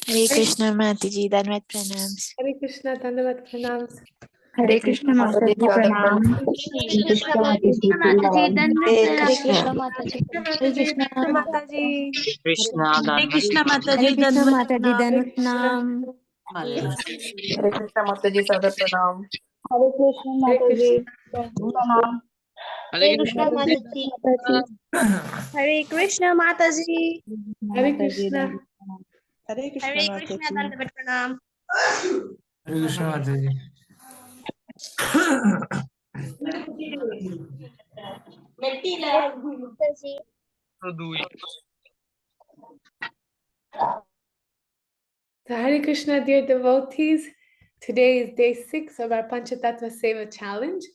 Hare Krishna Mataji, Danvat Pranams. Hare Krishna, Dandavat Pranams. Hare Krishna Mataji, Pranam. Hare Krishna Mataji, Mataji. Hare Krishna Mataji. Hare Krishna Hare Mataji, Krishna Dandavat Mataji, Pranam. Danvat Pranam. Hare Krishna Mataji, Sada Pranam. Hare Krishna Mataji, Pranam. Hare Krishna Mataji. Hare Krishna Mataji. Hare Krishna. Hare Krishna Hare Krishna Mataji. Dandavat Pranam. Hare Krishna Mataji. So Hare Krishna, dear devotees. Today is day 6 of our Panchatattva Seva challenge.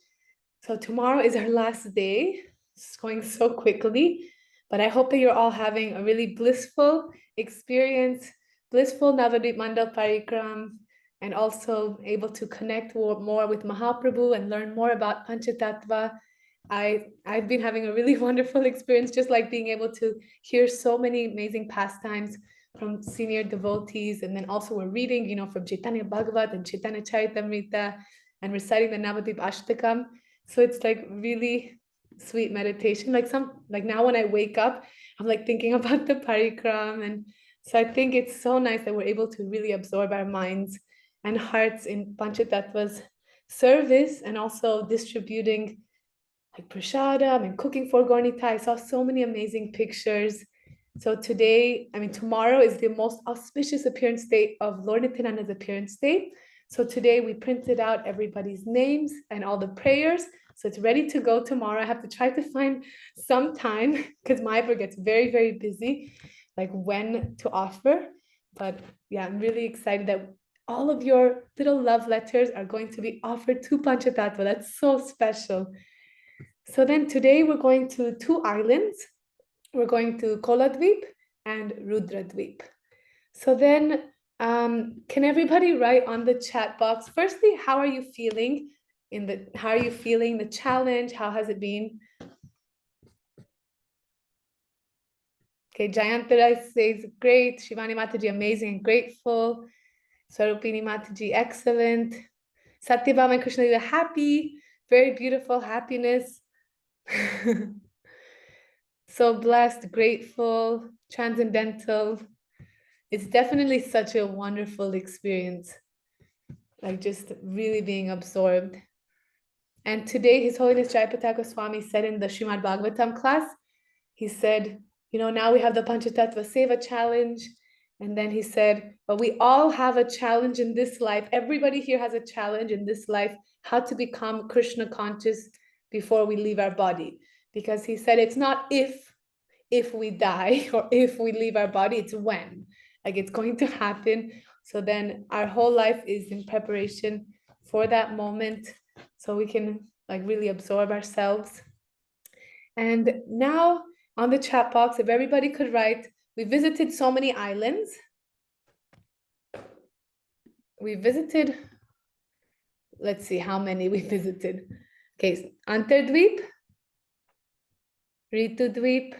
So tomorrow is our last day. It's going so quickly, but I hope that you're all having a really blissful experience, blissful Navadvip Mandal Parikram, and also able to connect more with Mahaprabhu and learn more about Panchatattva. I've been having a really wonderful experience, just like being able to hear so many amazing pastimes from senior devotees. And then also we're reading, from Chaitanya Bhagavat and Chaitanya Charitamrita and reciting the Navadvip Ashtakam. So it's like really sweet meditation. Like now when I wake up, I'm like thinking about the parikram. And so I think it's so nice that we're able to really absorb our minds and hearts in Panchatattva's service and also distributing like prasadam and cooking for Gornita. I saw so many amazing pictures. So tomorrow is the most auspicious appearance date of Lord Nityananda's appearance date. So today we printed out everybody's names and all the prayers. So it's ready to go tomorrow. I have to try to find some time because Mayapur gets very, very busy, like when to offer. But yeah, I'm really excited that all of your little love letters are going to be offered to Panchatattva. That's so special. So then today we're going to 2 islands. We're going to Koladwip and Rudradwip. So then can everybody write on the chat box, firstly, how are you feeling the challenge? How has it been? Okay, Jayantara says great. Shivani Mataji, amazing and grateful. Swarupini Mataji, excellent. Satyabhama and Krishna, you're happy, very beautiful happiness. So blessed, grateful, transcendental. It's definitely such a wonderful experience, like just really being absorbed. And today, His Holiness Jayapataka Goswami said in the Srimad Bhagavatam class, he said, now we have the Panchatattva Seva challenge. And then he said, but we all have a challenge in this life. Everybody here has a challenge in this life, how to become Krishna conscious before we leave our body. Because he said, it's not if we die or if we leave our body, it's when. Like it's going to happen. So then our whole life is in preparation for that moment, so we can like really absorb ourselves. And now on the chat box, if everybody could write, we visited so many islands. We visited, let's see how many we visited. Okay, Antardvip, Ritudvip.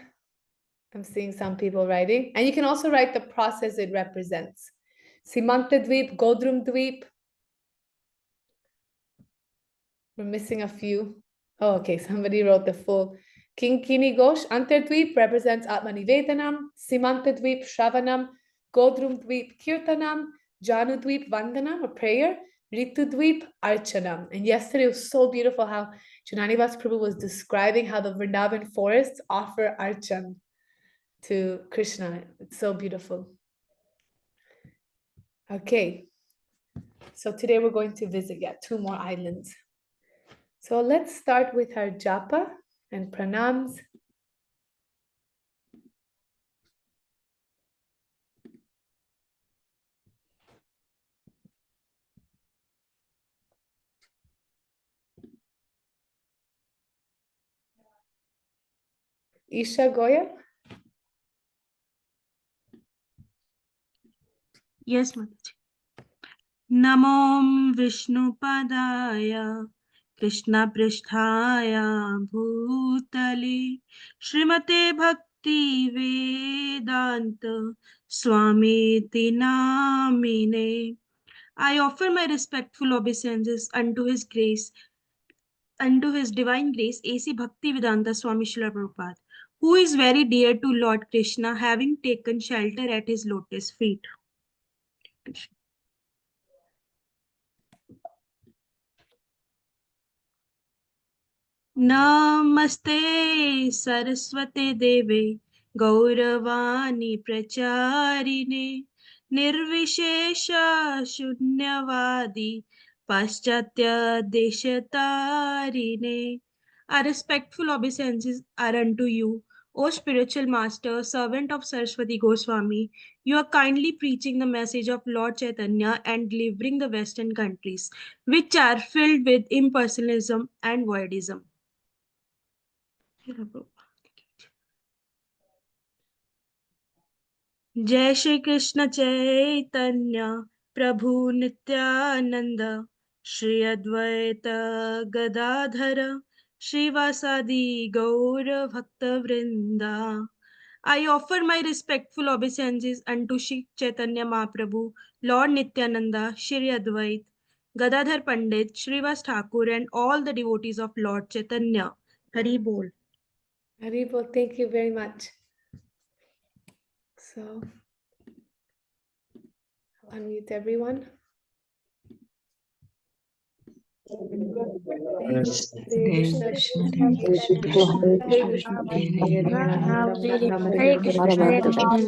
I'm seeing some people writing. And you can also write the process it represents. Simantadvip, Godrumdvip. We're missing a few. Oh, okay, somebody wrote the full. Kinkini Ghosh, Antardvip represents Atmanivedanam, Simantadvip, Shravanam, Godrumdvip, Kirtanam, Janudvip, Vandanam, a prayer, Ritudvip, Archanam. And yesterday it was so beautiful how Jananivas Prabhu was describing how the Vrindavan forests offer Archan to Krishna. It's so beautiful. Okay, so today we're going to visit 2 more islands. So let's start with our Japa and Pranams. Isha Goyal? Yes, Mataji. Namo Vishnu Padaya Krishna Pristhaya Bhutali Srimate Bhakti Bhakti Vedanta Swamiti Namine. I offer my respectful obeisances unto His grace, unto His divine grace, A.C. Bhakti Vedanta Swami Srila Prabhupada, who is very dear to Lord Krishna, having taken shelter at His lotus feet. Namaste Saraswate Deve Gauravani Pracharine Nirvishesha Shunyavadi Paschatya Deshatarine. Our respectful obeisances are unto you, O spiritual master, servant of Saraswati Goswami. You are kindly preaching the message of Lord Chaitanya and delivering the Western countries, which are filled with impersonalism and voidism. जय श्री कृष्ण चैतन्य प्रभु नित्यानंद श्री अद्वैत गदाधर श्रीवासादि गौर भक्त वृंदा. I offer my respectful obeisances unto Shri Chaitanya Mahaprabhu, Lord Nityananda, Shri Advait, Gadadhar Pandit, Srivas Thakur, and all the devotees of Lord Chaitanya. Hari Bol. Haribol, thank you very much. So, I'll unmute everyone. Hare Krishna, Hare Krishna, Krishna Krishna, Hare Krishna, Hare Krishna, Hare Krishna,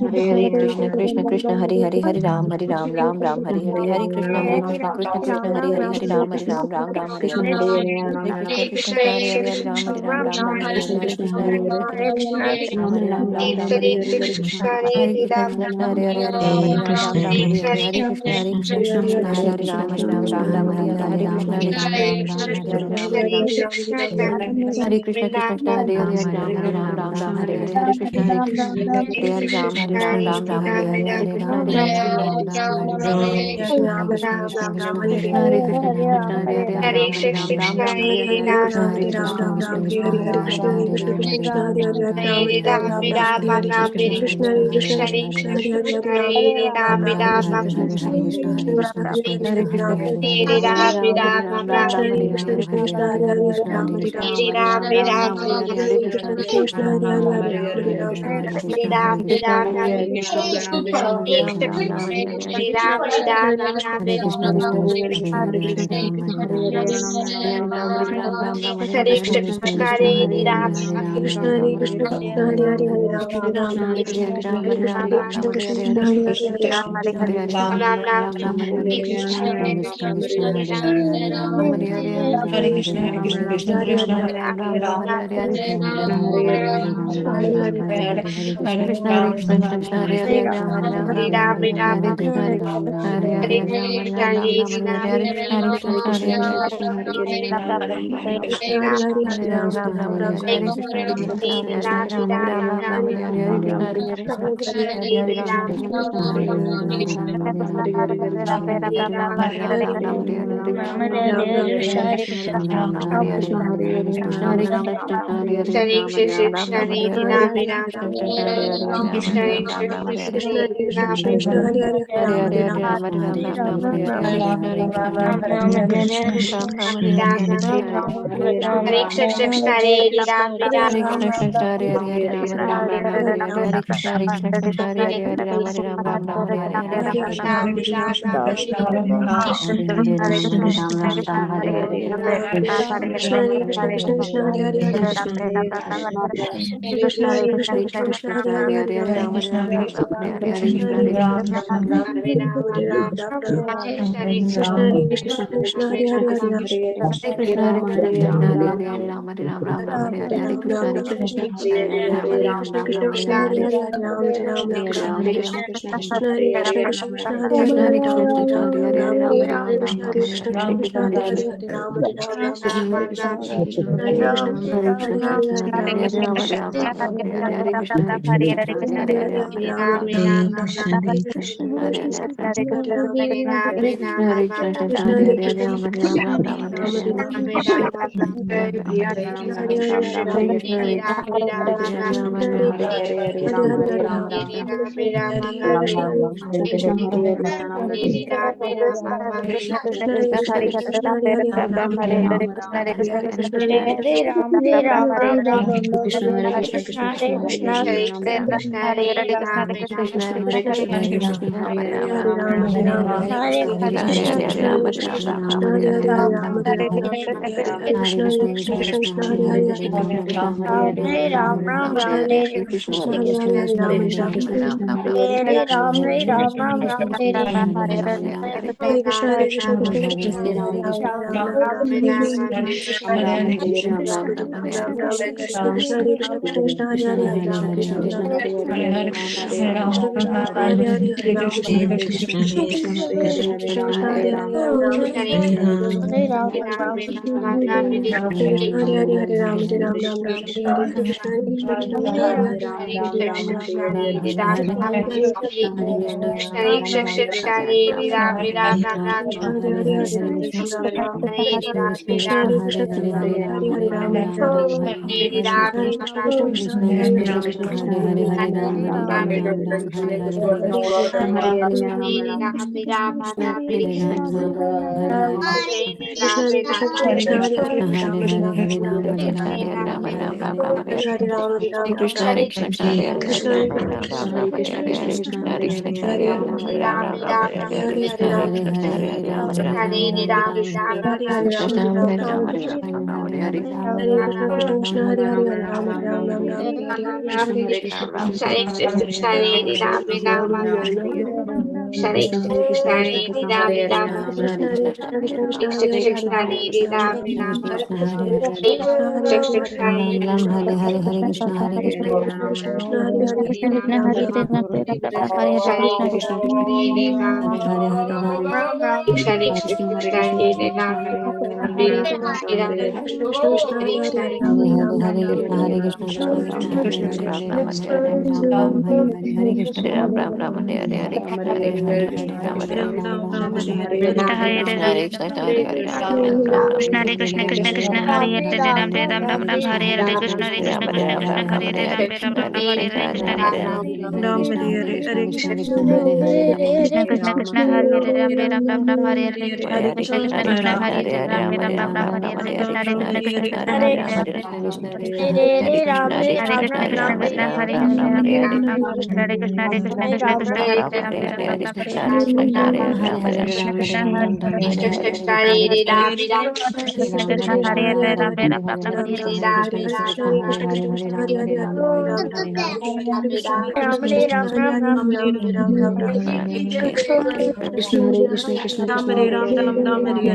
Hare Krishna Krishna, Krishna Hare Hare, Hare Ram, Ram Ram, Hare Hare, Hare Krishna, Krishna Krishna, Hare Hare, Hare Ram, Ram Ram, Hare Hare, Hare Krishna, Krishna Krishna, Hare Hare, Hare Ram, Ram Ram, Hare Hare, Hare Krishna, Hare Krishna, Hare Ram, Ram Hare Hare, Hare Krishna, Krishna Krishna, Hare Hare, Hare Ram, Ram Ram, Hare Hare, Hare Krishna, Krishna Krishna, Hare Ram, Ram Ram, Hare Hare, Hare Krishna, Krishna Hare Krishna, Krishna Hare Hare, Hare Ram, Ram Hare Hare, Hare Krishna, Hare Hare Ram, Ram Hare Hare, Hare Krishna, Hare Krishna, Hare Krishna, Krishna Hare Hare, Hare Ram, Ram Hare Hare, Hare Krishna, Hare Krishna, Hare Krishna, Hare Krishna, Krishna Hare Hare, Hare Ram, Hare Hare, Krishna, Hare Krishna, Krishna Hare Hare, Hare Ram, Krishna, Hare Krishna, Krishna Hare Krishna, Krishna Hare Krishna, Krishna Krishna Hare Hare, Hare Ram, Hare Krishna, Krishna Krishna Hare Hare, Hare Ram, Krishna Hare Hare, Krishna Krishna, Krishna Hare Hare, Hare Krishna, Krishna Hare Hare, Krishna Hare Krishna, Krishna Hare Hare, Hare Ram, Hare Krishna, Krishna Krishna Hare Hare, Krishna Hare Krishna, Krishna Hare Hare, Hare Ram, Hare Krishna, Krishna Krishna, Krishna Hare Hare, Hare Krishna, Krishna Hare Krishna, Hare Krishna, Hare Krishna, Krishna Hare Hare, Hare Ram, Krishna Hare Hare, Hare Hare, Krishna, Krishna Hare Krishna, Krishna Hare Hare, Hare Ram, Hare Krishna, Hare Krishna, Hare Hare, Hare Ram, Hare Krishna, Krishna Hare Hare, Krishna Hare Krishna, Hare Krishna, Hare Hare, Hare Ram, Hare Krishna, Hare Krishna, Krishna Hare Ram, Hare Krishna, Hare Krishna, Hare Ram, Hare Krishna, Hare Hare, Hare Hare, Hare Krishna, Hare Krishna, Krishna Hare Hare, Krishna Hare Krishna, Krishna Hare Hare, Krishna Hare Hare, Krishna Krishna, Krishna Hare Krishna, Krishna Krishna Hare Hare, Hare Ram, Hare Krishna, Krishna Krishna Krishna Hare Hare Ram Hare Ram Krishna Hare Krishna Krishna Krishna Hare Hare Ram Hare Krishna Hare Krishna Hare Hare Ram Hare Ram Hare Krishna Hare Krishna Krishna Hare Hare Ram Hare Ram Hare Krishna Hare Krishna Hare Hare Ram Hare Krishna Hare Krishna Krishna Hare Hare Ram Hare Ram Ram Ram Hare Hare Ram Hare Krishna Hare Krishna Hare Ram Ram Hare Hare Krishna Hare Krishna Hare Ram Hare Krishna Hare Krishna Ram Hare Hare Hare Ram Hare Ram Ram Ram Hare Krishna Hare Hare Ram Hare Krishna Krishna Krishna Krishna Krishna Hare Hare Ram Hare Ram Ram Ram Hare Hare Krishna Hare Hare Krishna Hare Krishna Krishna Krishna Hare Hare Ram Ram Krishna Hare Krishna Hare Krishna Hare Ram Ram Ram Hare Hare Krishna Hare Hare Ram Hare Ram Ram Hare Hare Ram Ram Hare Krishna Krishna Krishna Hare Hare Ram Krishna Hare Hare Ram Ram Hare Hare Krishna Hare Krishna Krishna Krishna Krishna Krishna Hare Hare Krishna Krishna Krishna Krishna Hare Hare Ram Hare Krishna Hare Hare Hare Krishna Hare Ram Hare Ram Ram Ram Hare Hare Krishna Krishna Krishna Hare Hare Krishna Krishna Hare Hare Ram Hare Ram Ram Ram Hare Hare Krishna Hare Krishna Hare Krishna Hare Krishna Hare Ram Ram Ram Hare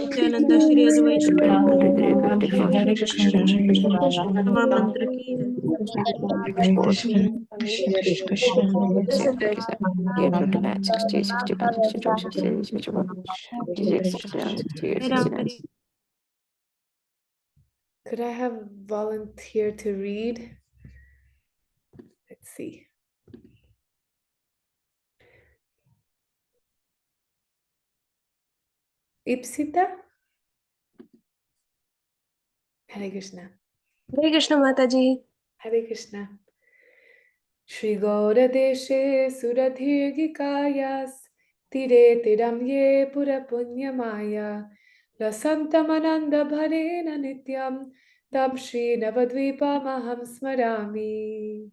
Nityanand Shri Advaita महामंत्र की है। Could I have volunteer to read? Let's see. Ipsita? Hare Krishna. Hare Krishna Mataji. Hare Krishna. Shri Gaura Deshe Suradhirgikayas Tire Tiramye Pura Punya Maya Lasantamananda Bharena Nityam Tam Shri Navadvipa Maham Smarami.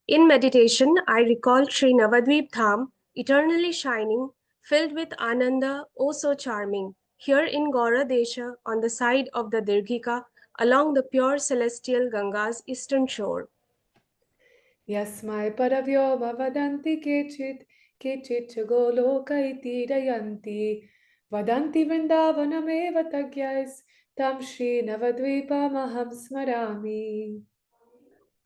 In meditation, I recall Sri Navadvip Dham, eternally shining, filled with Ananda, oh so charming, here in Gaura Desha, on the side of the Dirghika, along the pure celestial Ganga's eastern shore. Yasmai Paravyoma Vadanti Kechit केचिच्च Golok इति रयन्ति वदन्ति वृन्दावनमेव तज्ञैस्तं श्रीनवद्वीपमहं स्मरामि.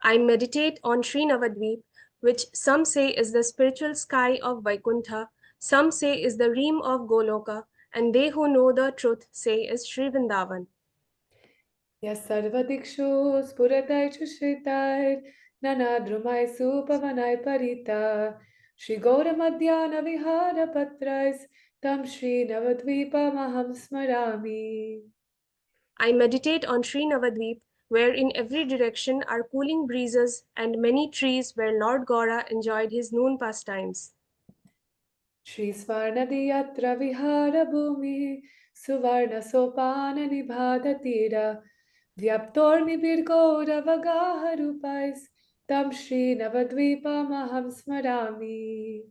I meditate on Sri Navadvip, which some say is the spiritual sky of Vaikuntha, some say is the realm of Goloka, and they who know the truth say is Sri Vrindavan. Yasarvadikshu spuratai chushritai nanadrumai supavanai parita Shri Gaura Madhyana Vihara Patrais Tam Shri Navadvipa Maham Smarami. I meditate on Sri Navadvip, where in every direction are cooling breezes and many trees where Lord Gaura enjoyed his noon pastimes. Shri Svarnadi Yatra Vihara Bhumi Suvarna Sopana Nibhadatira Vyaptor Nibir Gaura Vagaha Rupais Tam Shri Navadvipa Maham Smarami.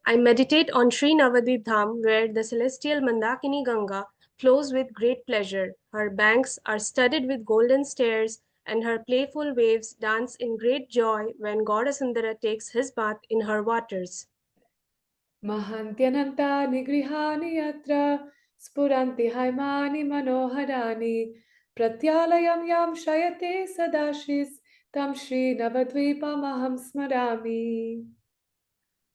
I meditate on Sri Navadvip Dham, where the celestial Mandakini Ganga flows with great pleasure. Her banks are studded with golden stairs, and her playful waves dance in great joy when Gaurasundara takes his bath in her waters. Mahantyananta Nigrihani Yatra Spuranti Haimani Manoharani Pratyalayam Yam Shayate Sadashis Tam Shri Navadvipa Maham Smarami.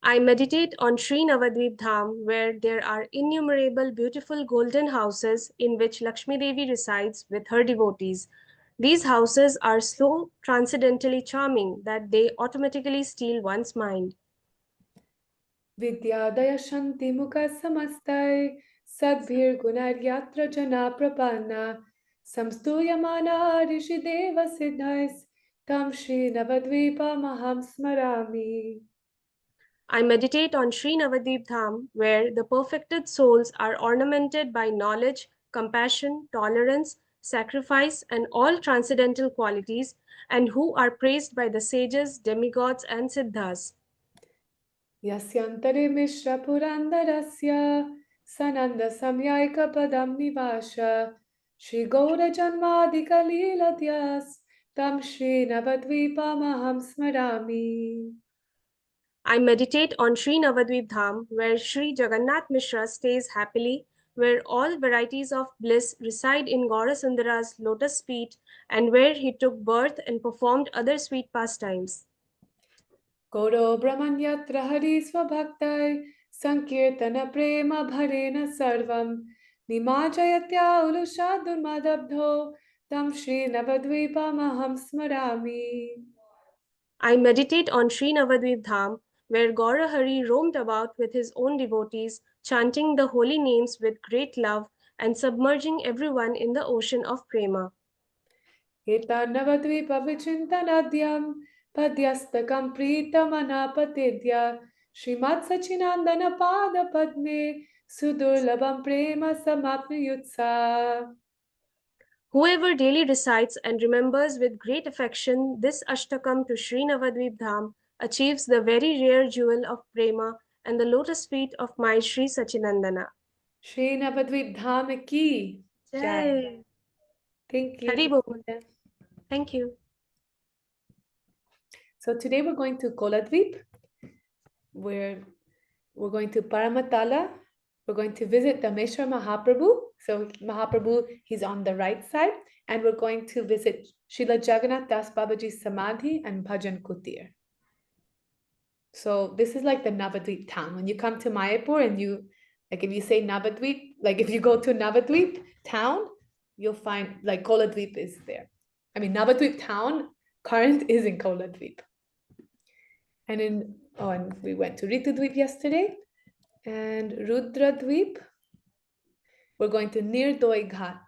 I meditate on Sri Navadvip Dham, where there are innumerable beautiful golden houses in which Lakshmi Devi resides with her devotees. These houses are so transcendentally charming that they automatically steal one's mind. Vidyadaya Shanti Mukha Samastai Sadbhir Gunar Yatra Jana Prapanna Samstuyamana Rishi Deva Siddhais Tam Shri Navadvipa Maham Smarami. I meditate on Sri Navadvip Dham, where the perfected souls are ornamented by knowledge, compassion, tolerance, sacrifice, and all transcendental qualities, and who are praised by the sages, demigods, and siddhas. Yasyantare Mishra Purandarasya Sananda Samyaika Padam Nivasha Shri Gaura Janmadika Leeladyas Tam Shri Navadvipa Maham Smarami. I meditate on Sri Navadvip Dham, where Sri Jagannath Mishra stays happily, where all varieties of bliss reside in Gaurasundara's lotus feet, and where he took birth and performed other sweet pastimes. Goro Brahmanyatra Hari Swabhaktai Sankirtana Prema Bharena Sarvam Nimajayatya Ulusha Durmadabdho Tam Shri Navadvipa Maham Smarami. I meditate on Sri Navadvip Dham, where Gaurahari roamed about with his own devotees, chanting the holy names with great love and submerging everyone in the ocean of prema. Eta Navadvipa Vichintanadhyam Padyastakam Pritamanapatidya Srimad Sachinandana Pada Padme Sudurlabam Prema Samapniyutsa. Whoever daily recites and remembers with great affection this Ashtakam to Sri Navadvip Dham achieves the very rare jewel of prema and the lotus feet of my Sri Sachinandana. Shri Navadvip Dham ki jai. Thank you. Hari Bol. Thank you. So today we're going to Koladwip, where we're going to Paramatala. We're going to visit Dhameswar Mahaprabhu. So Mahaprabhu, he's on the right side. And we're going to visit Srila Jagannath Das Babaji's Samadhi and Bhajan Kutir. So this is like the Navadvip town. When you come to Mayapur and you, like if you say Navadvip, like if you go to Navadvip town, you'll find like Koladwip is there. I mean, Navadvip town current is in Koladwip. And we went to Rudradwip yesterday. And Rudradwip, we're going to Nirdoi Ghat.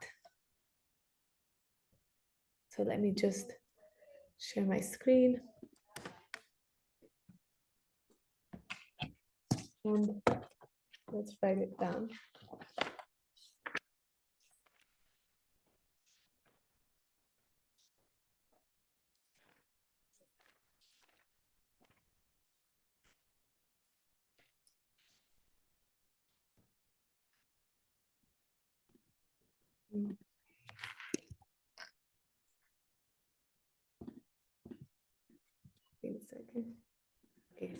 So let me just share my screen. And let's write it down. Wait a second. Okay.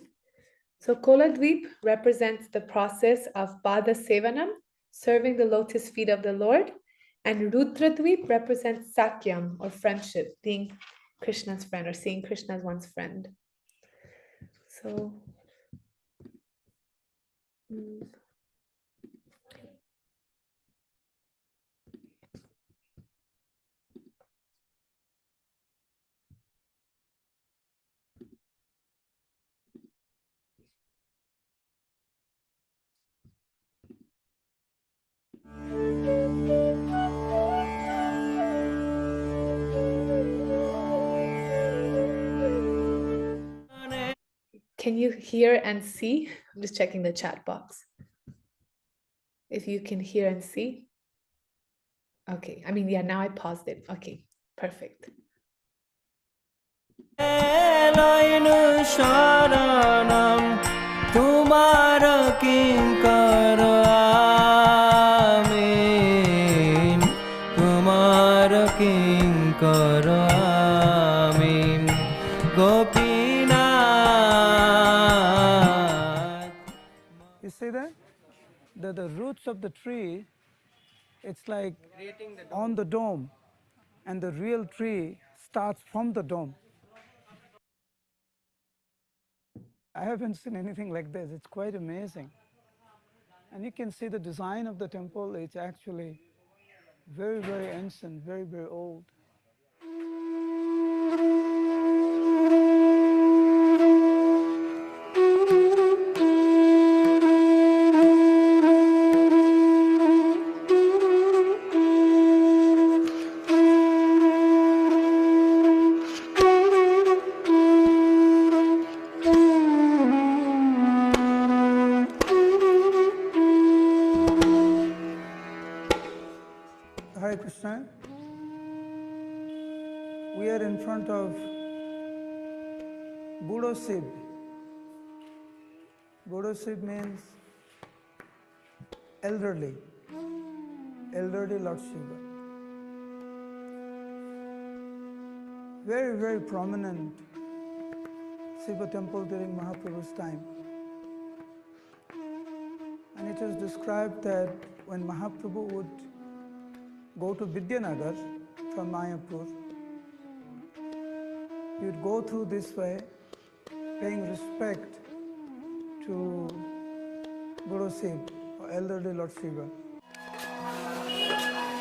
So Koladwip represents the process of Pada Sevanam, serving the lotus feet of the Lord, and Rudradwip represents Sakyam, or friendship, being Krishna's friend, or seeing Krishna as one's friend. So, can you hear and see? I'm just checking the chat box. If you can hear and see. Okay, I mean, yeah, now I paused it. Okay, perfect. You see that? The roots of the tree, it's like on the dome, and the real tree starts from the dome. I haven't seen anything like this. It's quite amazing. And you can see the design of the temple. It's actually very, very ancient, very, very old. Hare Krishna. We are in front of Budo Sib. Budo Sib means elderly Lord Shiva. Very, very prominent Shiva temple during Mahaprabhu's time. And it is described that when Mahaprabhu would go to Vidyanagar from Mayapur, he would go through this way, paying respect to Guru Sib, or elderly Lord Shiva.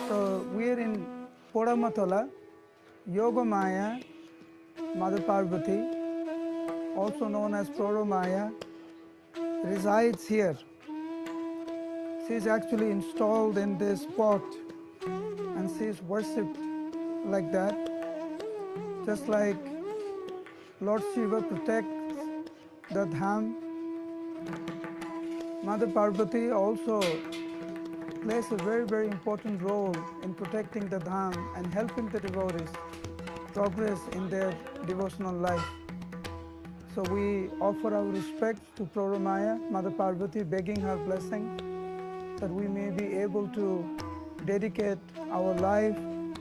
So we are in Podamatala. Yogamaya, Mother Parvati, also known as Prodamaya, resides here. She is actually installed in this pot, and she is worshipped like that, just like Lord Shiva protects the Dham. Mother Parvati also plays a very, very important role in protecting the Dham and helping the devotees progress in their devotional life. So we offer our respects to Prodamaya, Mother Parvati, begging her blessing that we may be able to dedicate our life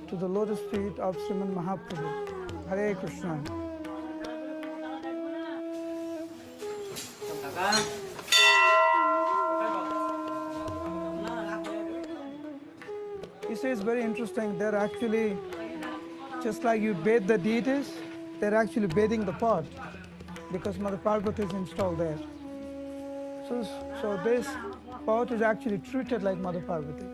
to the lotus feet of Sriman Mahaprabhu. Hare Krishna. You see, it's very interesting. They're actually, just like you bathe the deities, they're actually bathing the pot because Mother Parvati is installed there. So this pot is actually treated like Mother Parvati.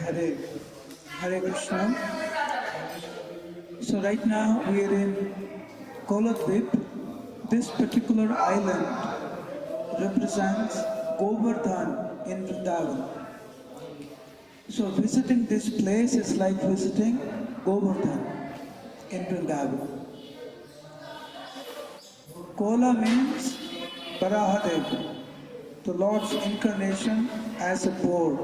Hare Krishna. So right now we are in Koladwip. This particular island represents Govardhan in Vrindavan. So visiting this place is like visiting Govardhan in Vrindavan. Kola means Barahadev, the Lord's incarnation as a boar.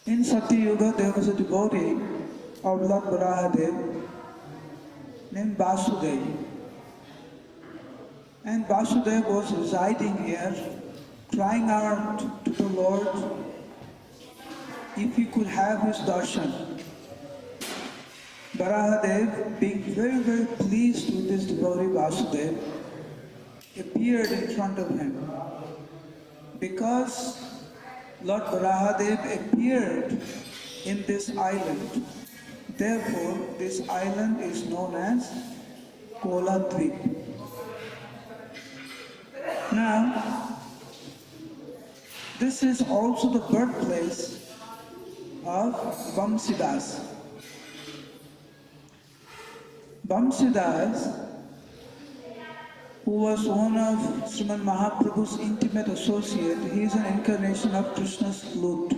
In Satya Yuga, there was a devotee of Lord Barahadev named Vasudev. And Vasudev was residing here, crying out to the Lord if he could have his darshan. Barahadev, being very, very pleased with this devotee Vasudev, appeared in front of him. Because Lord Barahadev appeared in this island, therefore this island is known as Koladwip. Now, this is also the birthplace of Vamsidas. Vamsidas, who was one of Sriman Mahaprabhu's intimate associate, he is an incarnation of Krishna's flute.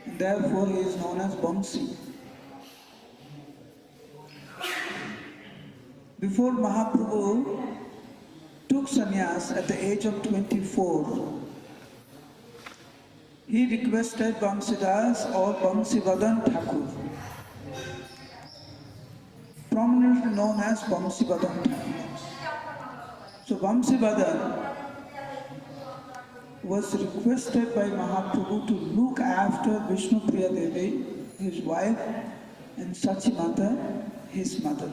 Therefore, he is known as Vamsi. Before Mahaprabhu took sannyas at the age of 24, he requested Vamsidas or Vamsivadan Thakur, prominently known as Vamsivadan Thakur. So Vamsivadan was requested by Mahaprabhu to look after Vishnu Priya Devi, his wife, and Sachimata, his mother.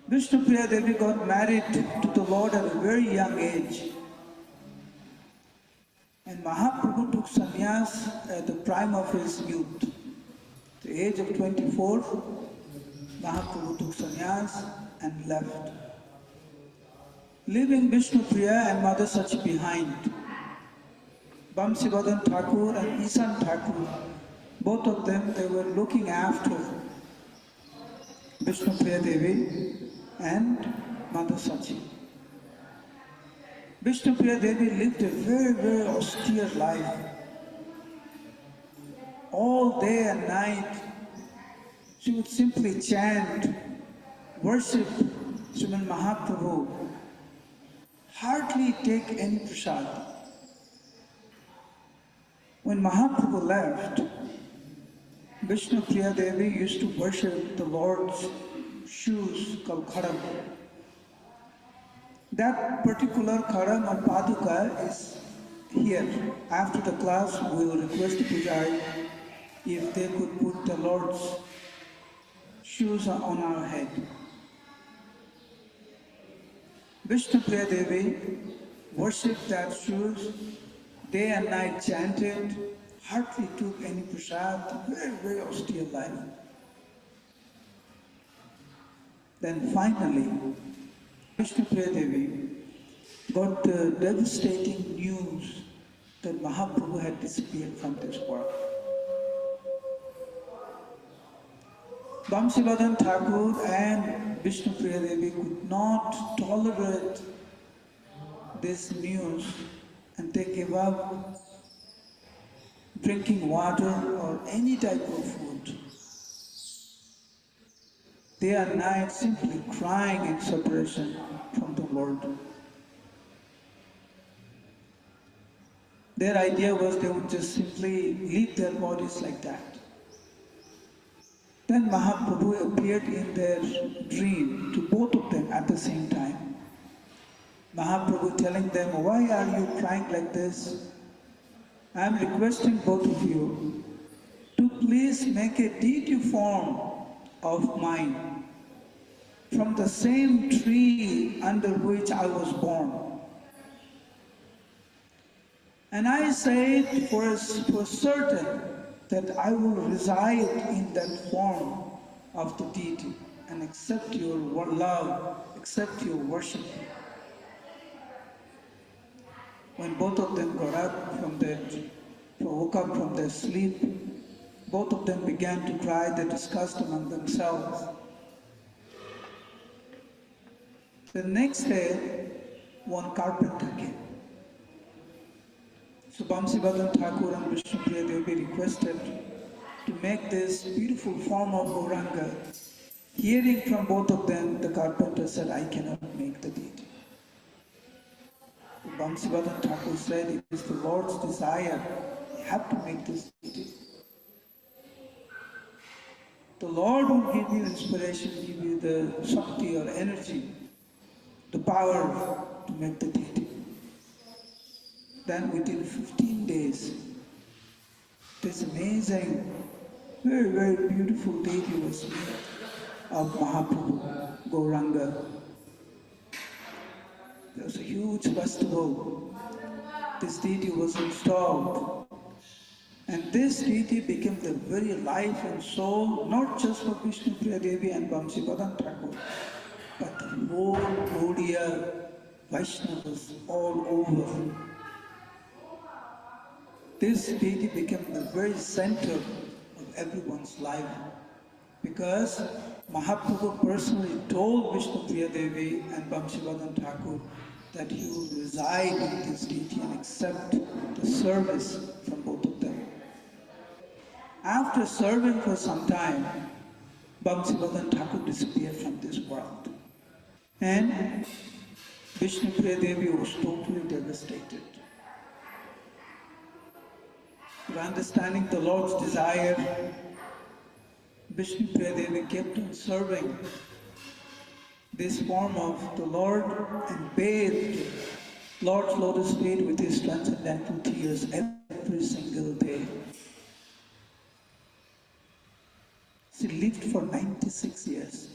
Vishnu Priya Devi got married to the Lord at a very young age. And Mahaprabhu took sannyas at the prime of his youth. At the age of 24, Mahaprabhu took sannyas and left, leaving Vishnu Priya and Mother Sachi behind. Vamsivadan Thakur and Isan Thakur, both of them, they were looking after Vishnu Priya Devi and Mother Sachi. Vishnu Priya Devi lived a very, very austere life. All day and night, she would simply chant, worship Sriman Mahaprabhu, hardly take any prasad. When Mahaprabhu left, Vishnu Priya Devi used to worship the Lord's shoes called kharam. That particular kharam or paduka is here. After the class, we will request the Pujari if they could put the Lord's shoes on our head. Vishnu Priya Devi worshipped that shoes, day and night chanted, hardly took any prasad, very, very austere life. Then finally, Vishnu Priya Devi got the devastating news that Mahaprabhu had disappeared from this world. Vamsivadan Thakur and Vishnu Priya Devi could not tolerate this news and they gave up drinking water or any type of food. Day and night simply crying in separation from the Lord. Their idea was they would just simply leave their bodies like that. Then Mahaprabhu appeared in their dream to both of them at the same time. Mahaprabhu telling them, why are you crying like this? I am requesting both of you to please make a deity form of mine from the same tree under which I was born. And I said for certain that I will reside in that form of the deity and accept your love, accept your worship. when both of them got up woke up from their sleep, both of them began to cry. They discussed among themselves. The next day, one carpenter came. So Bhamsivadan Thakur and Vishnu Priya Devi requested to make this beautiful form of Gauranga. Hearing from both of them, the carpenter said, I cannot make the deity. Bhamsivadan Thakur said, it is the Lord's desire. You have to make this deity. The Lord will give you inspiration, give you the Shakti or energy, the power to make the deity. Then within 15 days, this amazing, very, very beautiful deity was made of Mahaprabhu, Gauranga. There was a huge festival. This deity was installed. And this deity became the very life and soul, not just for Vishnu Priya Devi and Bhamsivadan Thakur, but the whole Gaudiya Vaishnavas all over. This deity became the very center of everyone's life, because Mahaprabhu personally told Vishnu Priya Devi and Bhamsivadan Thakur that he will reside in this deity and accept the service from both of them. After serving for some time, Bhamsivadan Thakur disappeared from this world. And Vishnu Priya Devi was totally devastated. But understanding the Lord's desire, Vishnu Priya Devi kept on serving this form of the Lord and bathed Lord's lotus feet with his transcendental tears every single day. She lived for 96 years,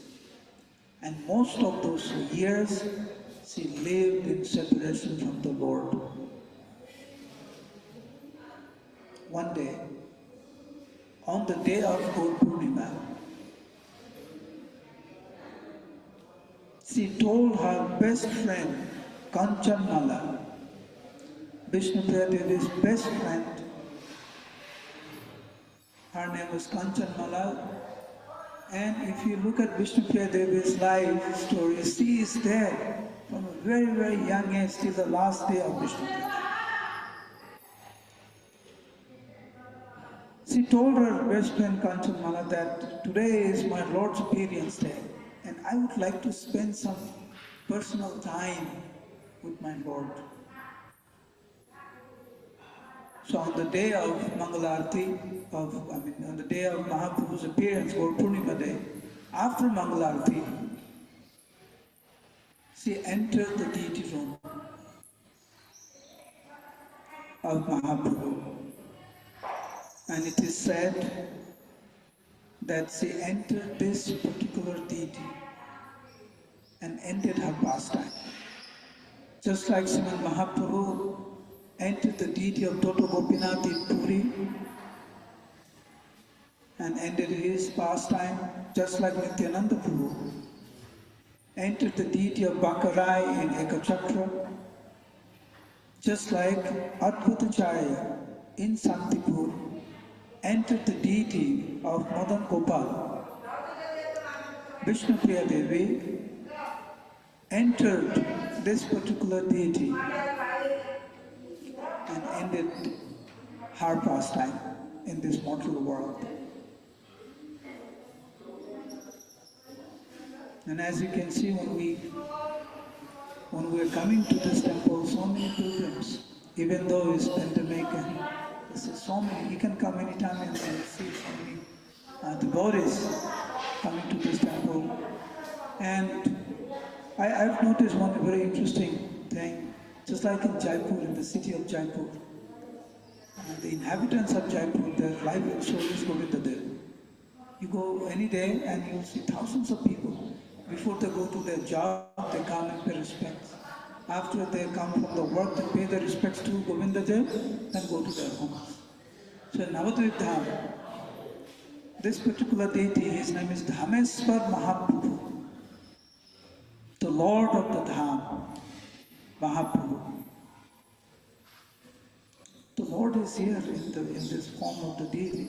and most of those years she lived in separation from the Lord. One day, on the day of Gaur Purnima, she told her best friend, Kanchanmala, Vishnu Priya Devi's best friend, her name was Kanchanmala, and if you look at Vishnu Priya Devi's life story, she is there from a very, very young age till the last day of Vishnu Priya. She told her best friend Kanchanmala that today is my Lord's appearance day, and I would like to spend some personal time with my Lord. So on the day of Mangalarti, on the day of Mahaprabhu's appearance, Gaur Purnima day, after Mangalarti, she entered the deity room of Mahaprabhu. And it is said that she entered this particular deity and ended her pastime. Just like Srimad Mahaprabhu entered the deity of Toto Gopinath in Puri and ended his pastime, just like Nityananda Prabhu entered the deity of Bakarai in Ekachakra, just like Adbhutacharya in Santipur entered the deity of Madan Gopal. Vishnu Priya Devi entered this particular deity and ended her pastime in this mortal world. And as you can see, when we are coming to this temple, so many pilgrims, even though it's pandemic and this is so many, you can come anytime and see so many devotees coming to this temple. And I've noticed one very interesting thing, just like in Jaipur, in the city of Jaipur, the inhabitants of Jaipur, their life and soul is Govinda Dev. You go any day and you'll see thousands of people. Before they go to their job, they come and pay respects. After they come from the work, they pay their respects to Govinda Dev and go to their homes. So in Navadvip Dham, this particular deity, his name is Dhameswar Mahaprabhu, the Lord of the Dham, Mahaprabhu. the Lord is here in this form of the deity.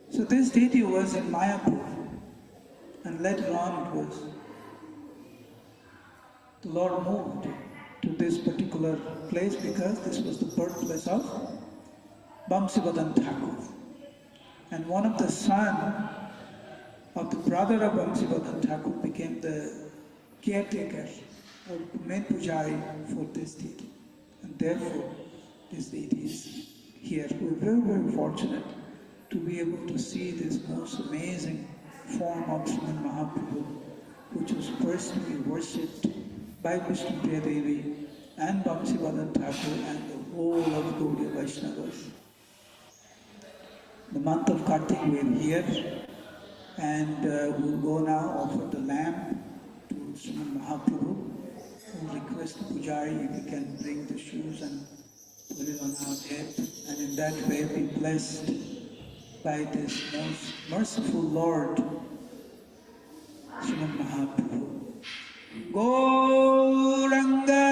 So this deity was in Mayapur, and later on it was the Lord moved to this particular place because this was the birthplace of Vamsivadan Thakur. And one of the sons of the brother of Vamsivadan Thakur became the caretaker or main pujari for this deity. And therefore, this deity is here. We're very, very fortunate to be able to see this most amazing form of Srimad Mahaprabhu, which was personally worshipped by Vishnu Priya Devi and Vamsivadan Thakur and the whole of Gaudiya Vaishnavas. The month of Kartik we're here, and we'll go now offer the lamp to Srimad Mahaprabhu. We'll request the pujari if he can bring the shoes and put it on our head, and in that way be blessed by this most merciful Lord, Srimad Mahaprabhu. Gauranga!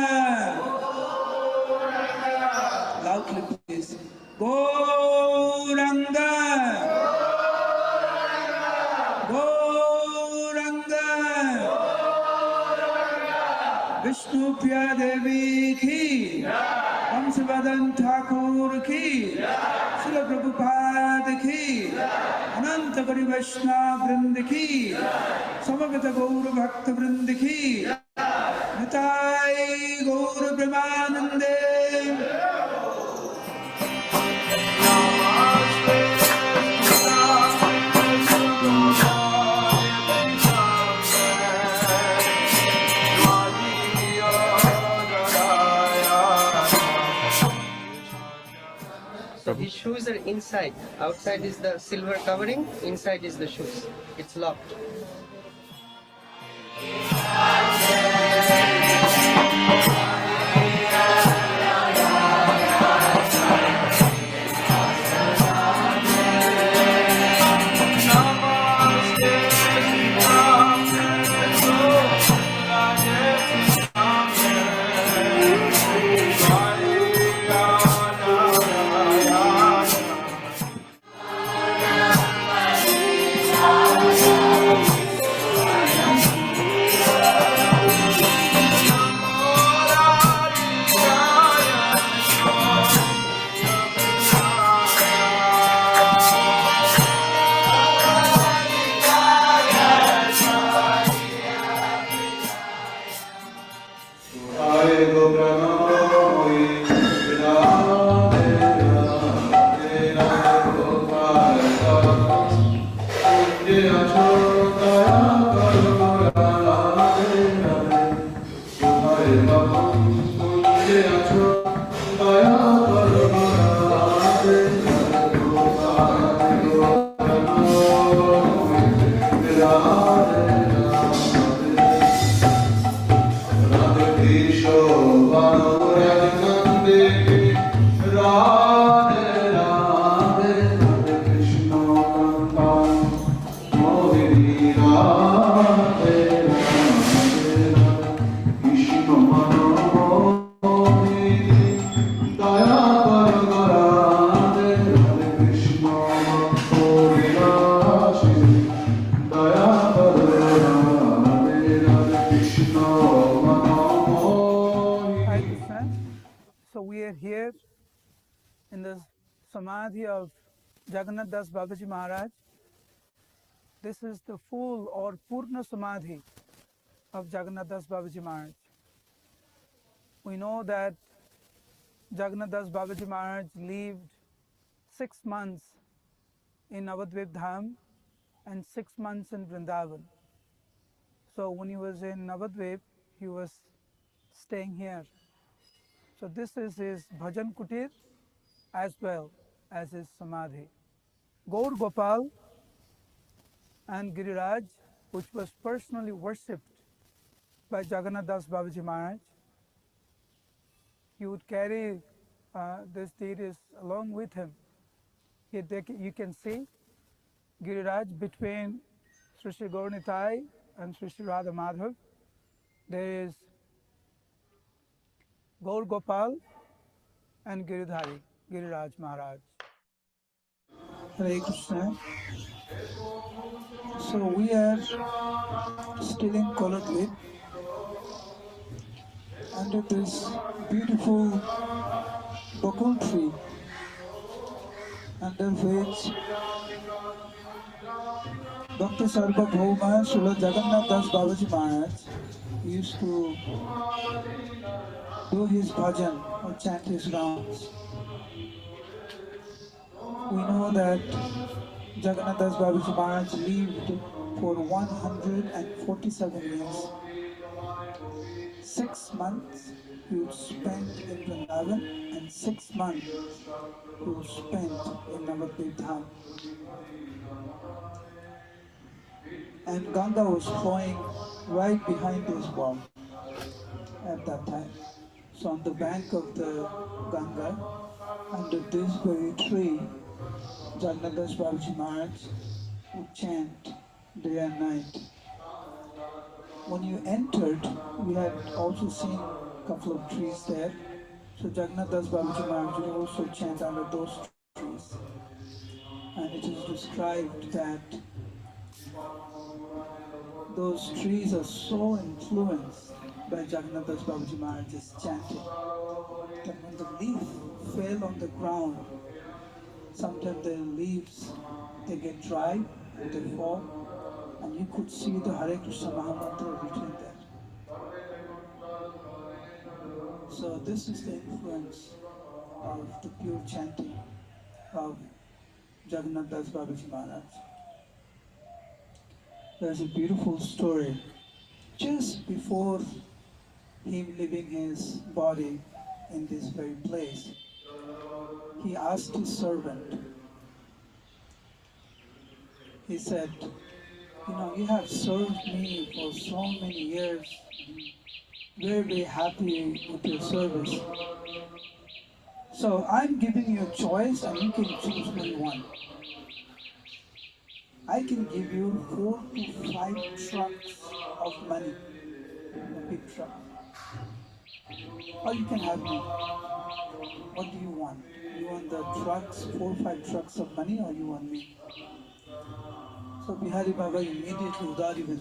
Loudly please. Gauranga! Gauranga! Vishnu Priya Devi ki, Vamsivadan Thakur ki, Srila Prabhupada ki, Ananta Gari Vaishnava Vrind ki, Samavita Gaur Bhakta Vrind ki, Nitai Gaur Brahmanande. So his shoes are inside. Outside is the silver covering, inside is the shoes. It's locked. Samadhi of Jagannath Das Babaji Maharaj. This is the full or Purna Samadhi of Jagannath Das Babaji Maharaj. We know that Jagannath Das Babaji Maharaj lived 6 months in Mayapur Dham and 6 months in Vrindavan. So when he was in Navadvip, he was staying here. So this is his bhajan kutir as well as his samadhi. Gaur Gopal and Giriraj, which was personally worshipped by Jagannath Das Babaji Maharaj, he would carry these deities along with him. Here you can see Giriraj between Sri Sri Gaur Nitai and Sri Sri Radha Madhav. There is Gaur Gopal and Giridhari, Giriraj Maharaj. Hare Krishna. So we are still in Koladwip under this beautiful bakul tree under which Dr. Sarvabhauma Srila Jagannath Das Babaji Maharaj used to do his bhajan or chant his rounds. We know that Jagannath Das Babaji Maharaj lived for 147 years. 6 months he would spend in Vrindavan and 6 months he would spend in Mayapur Dham. And Ganga was flowing right behind his wall at that time. So on the bank of the Ganga, under this very tree, Jagannath Das Babaji Maharaj would chant day and night. When you entered, we had also seen a couple of trees there. So Jagannath Das Babaji Maharaj would also chant under those trees. And it is described that those trees are so influenced by Jagannath Das Babaji Maharaj's chanting that when the leaf fell on the ground, sometimes the leaves, they get dry and they fall, and you could see the Hare Krishna Mahamantra written there. So this is the influence of the pure chanting of Jagannath Das Babaji Maharaj. There's a beautiful story. Just before him leaving his body in this very place, he asked his servant, he said, you have served me for so many years, very, very happy with your service. So I'm giving you a choice and you can choose what you want. I can give you 4 to 5 trucks of money, a big truck. Or you can have me. What do you want? You want the trucks, 4 or 5 trucks of money, or you want me? So Bihari Baba immediately, without even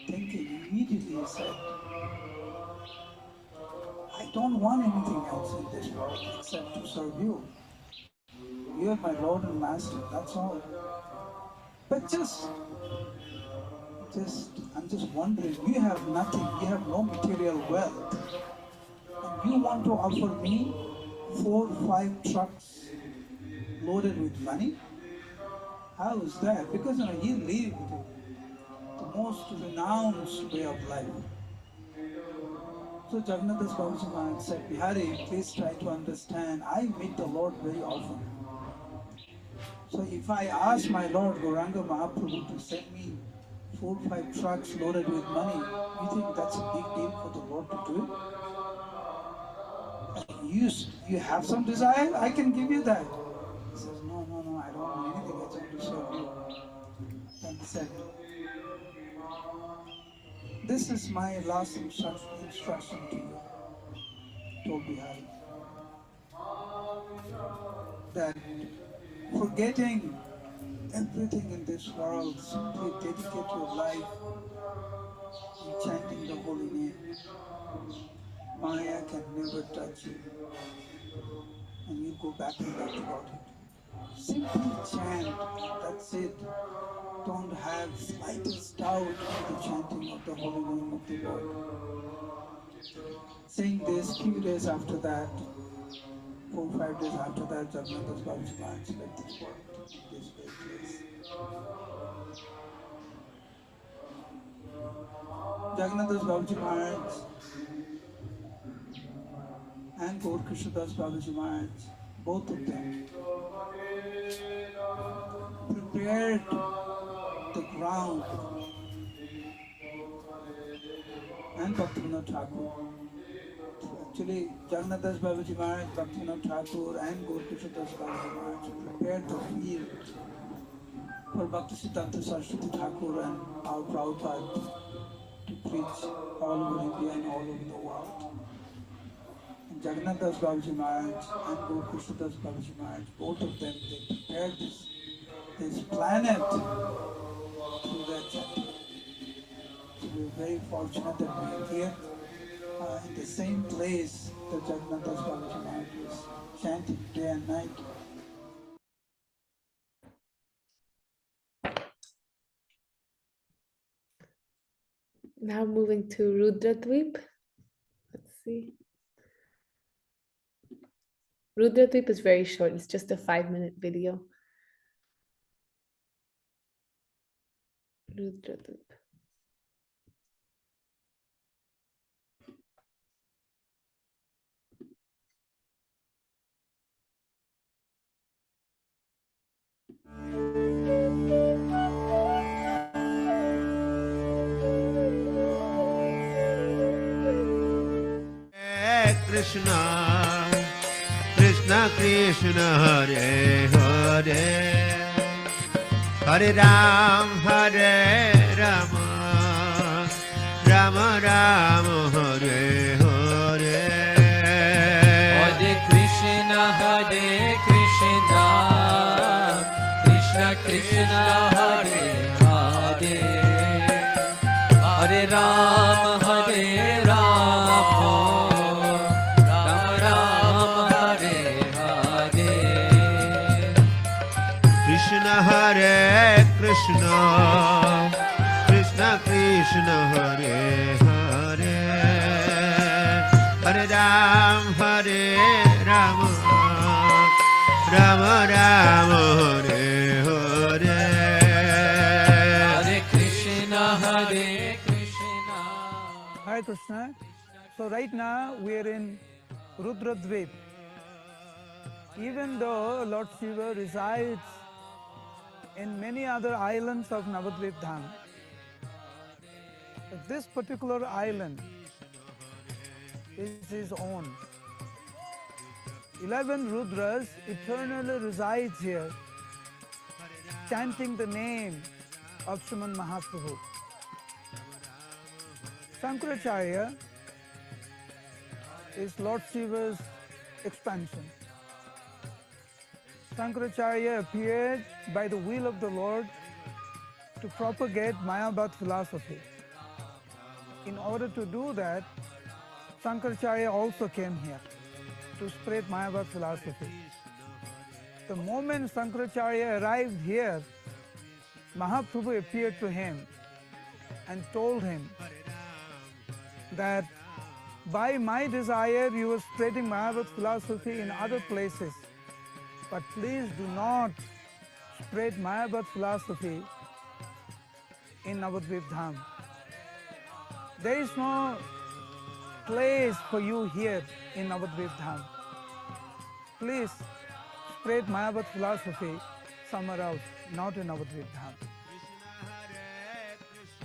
thinking, immediately he said, I don't want anything else in this world except to serve you. You are my Lord and Master, that's all. But I'm just wondering, you have nothing, you have no material wealth, and you want to offer me 4 or 5 trucks loaded with money? How is that? Because he lived the most renounced way of life. So Jagannath Das Babaji Maharaj said, Bihari, please try to understand, I meet the Lord very often. So if I ask my Lord Gauranga Mahaprabhu to send me 4 or 5 trucks loaded with money, you think that's a big deal for the Lord to do? You have some desire? I can give you that. He says, no, I don't want anything, I just want to serve you. Then he said, this is my last instruction to you, told Bihari, that forgetting everything in this world, simply dedicate your life in chanting the holy name. Maya can never touch you, and you go back and back about it. Simply chant, that's it. Don't have slightest doubt in the chanting of the holy name of the Lord. Saying this, few days after that, 4 or 5 days after that, Jagannath Das Babaji Maharaj left this world in this very place. Jagannath Das Babaji Maharaj and Gaur Krishna Das Babaji Maharaj, both of them, prepared the ground, and Bhaktivinoda Thakur. Actually, Jagannath Das Babaji Maharaj, Bhaktivinoda Thakur and Gaur Krishna Das Babaji Maharaj prepared the field for Bhaktisiddhanta Saraswati Thakur and our Prabhupada to preach all over India and all over the world. Jagannath Das Babaji Maharaj and Vishnu Das Babaji Maharaj, both of them, they prepared this planet through their chanting. So we're very fortunate that we're here in the same place that Jagannath Das Babaji Maharaj was chanting day and night. Now moving to Rudradwip. Let's see. Rudradwip is very short. It's just a 5-minute video. Rudradwip. Krishna, Krishna Krishna, Hare Hare, Hare Ram, Hare Rama, Rama Rama, Hare Hare. Hare Krishna, Krishna Krishna, Hare Hare, Hare Ram, Hare Rama. Hare Krishna, Krishna Krishna, Hare Hare, Hare Ram, Hare Rama, Rama Rama, Hare Hare. Hare Krishna, Hare Krishna. Hare Krishna. So right now we are in Rudradwip. Even though Lord Shiva resides in many other islands of Navadvip Dham, but this particular island is his own. 11 Rudras eternally resides here, chanting the name of Sriman Mahaprabhu. Shankaracharya is Lord Shiva's expansion. Shankaracharya appeared by the will of the Lord to propagate Mayavad philosophy. In order to do that, Shankaracharya also came here to spread Mayavad philosophy. The moment Shankaracharya arrived here, Mahaprabhu appeared to him and told him that by my desire you are spreading Mayavad philosophy in other places, but please do not spread Mayavad philosophy in Navadvip Dham. There is no place for you here in Navadvip Dham. Please spread Mayavad philosophy somewhere else, not in Navadvip Dham.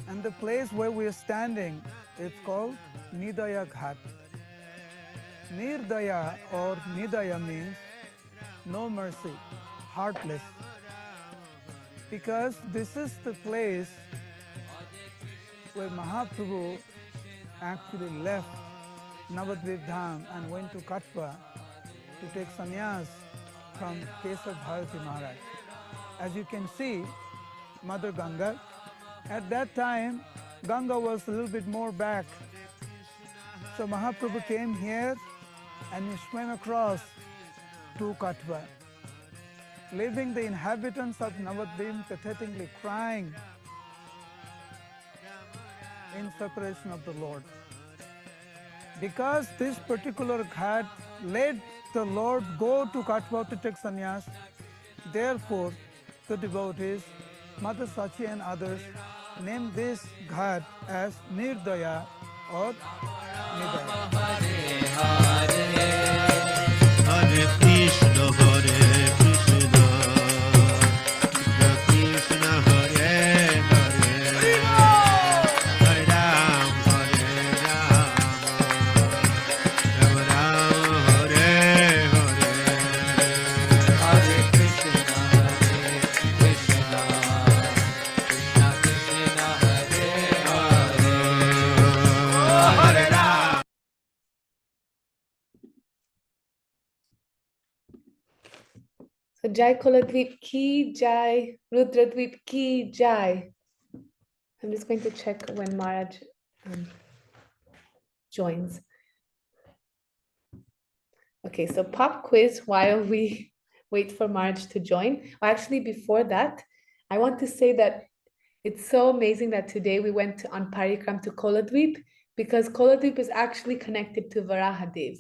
And the place where we are standing is called Nidaya Ghat. Nirdaya or Nidaya means no mercy, heartless. Because this is the place where Mahaprabhu actually left Navadvip Dham and went to Tattva to take sannyas from Kesar Bharati Maharaj. As you can see, Mother Ganga, at that time, Ganga was a little bit more back. So Mahaprabhu came here and he swam across to Tattva, leaving the inhabitants of Navadvip pathetically crying in separation of the Lord. Because this particular ghat let the Lord go to Tattva to take sannyas, therefore the devotees, Mother Sachi and others, named this ghat as Nirdaya or Nidaya. Hare Krishna, Hare Krishna, Krishna Hare Hare, Hare Ram, Hare Ram, Ram Ram, Hare Hare. Hare Krishna, Krishna Krishna, Hare Hare, Hare Ram. Jai Koladwip ki Jai, Rudradwip ki Jai. I'm just going to check when Maharaj joins. Okay, so pop quiz while we wait for Maharaj to join. Well, actually, before that, I want to say that it's so amazing that today we went on Parikram to Koladwip, because Koladwip is actually connected to Varahadev.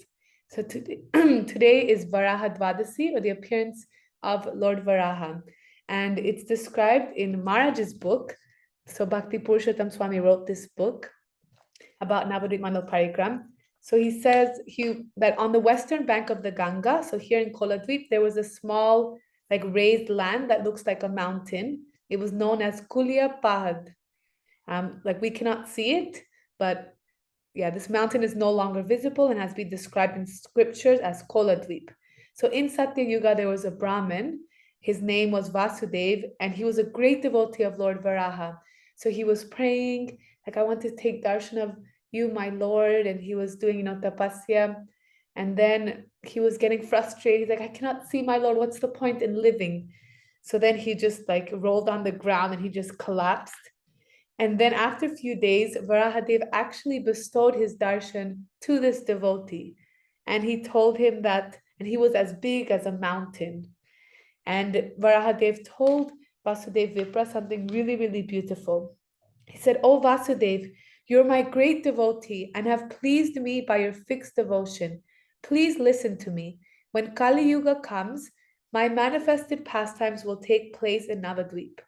So today, today is Varaha Dvadasi, or the appearance of Lord Varaha. And it's described in Maharaj's book. So Bhakti Purushottam Swami wrote this book about Navadvip Mandal Parikram. So he says that on the western bank of the Ganga, so here in Koladwip, there was a small, like raised land that looks like a mountain. It was known as Kulia Pahad. Like we cannot see it, but yeah, this mountain is no longer visible and has been described in scriptures as Koladwip. So in Satya Yuga, there was a Brahmin. His name was Vasudev, and he was a great devotee of Lord Varaha. So he was praying, like, I want to take darshan of you, my Lord. And he was doing, tapasya. And then he was getting frustrated. He's like, I cannot see my Lord. What's the point in living? So then he just like rolled on the ground and he just collapsed. And then after a few days, Varahadev actually bestowed his darshan to this devotee. And he told him that, and he was as big as a mountain. And Varahadev told Vasudev Vipra something really, really beautiful. He said, "Oh Vasudev, you're my great devotee and have pleased me by your fixed devotion. Please listen to me. When Kali Yuga comes, my manifested pastimes will take place in Navadvip.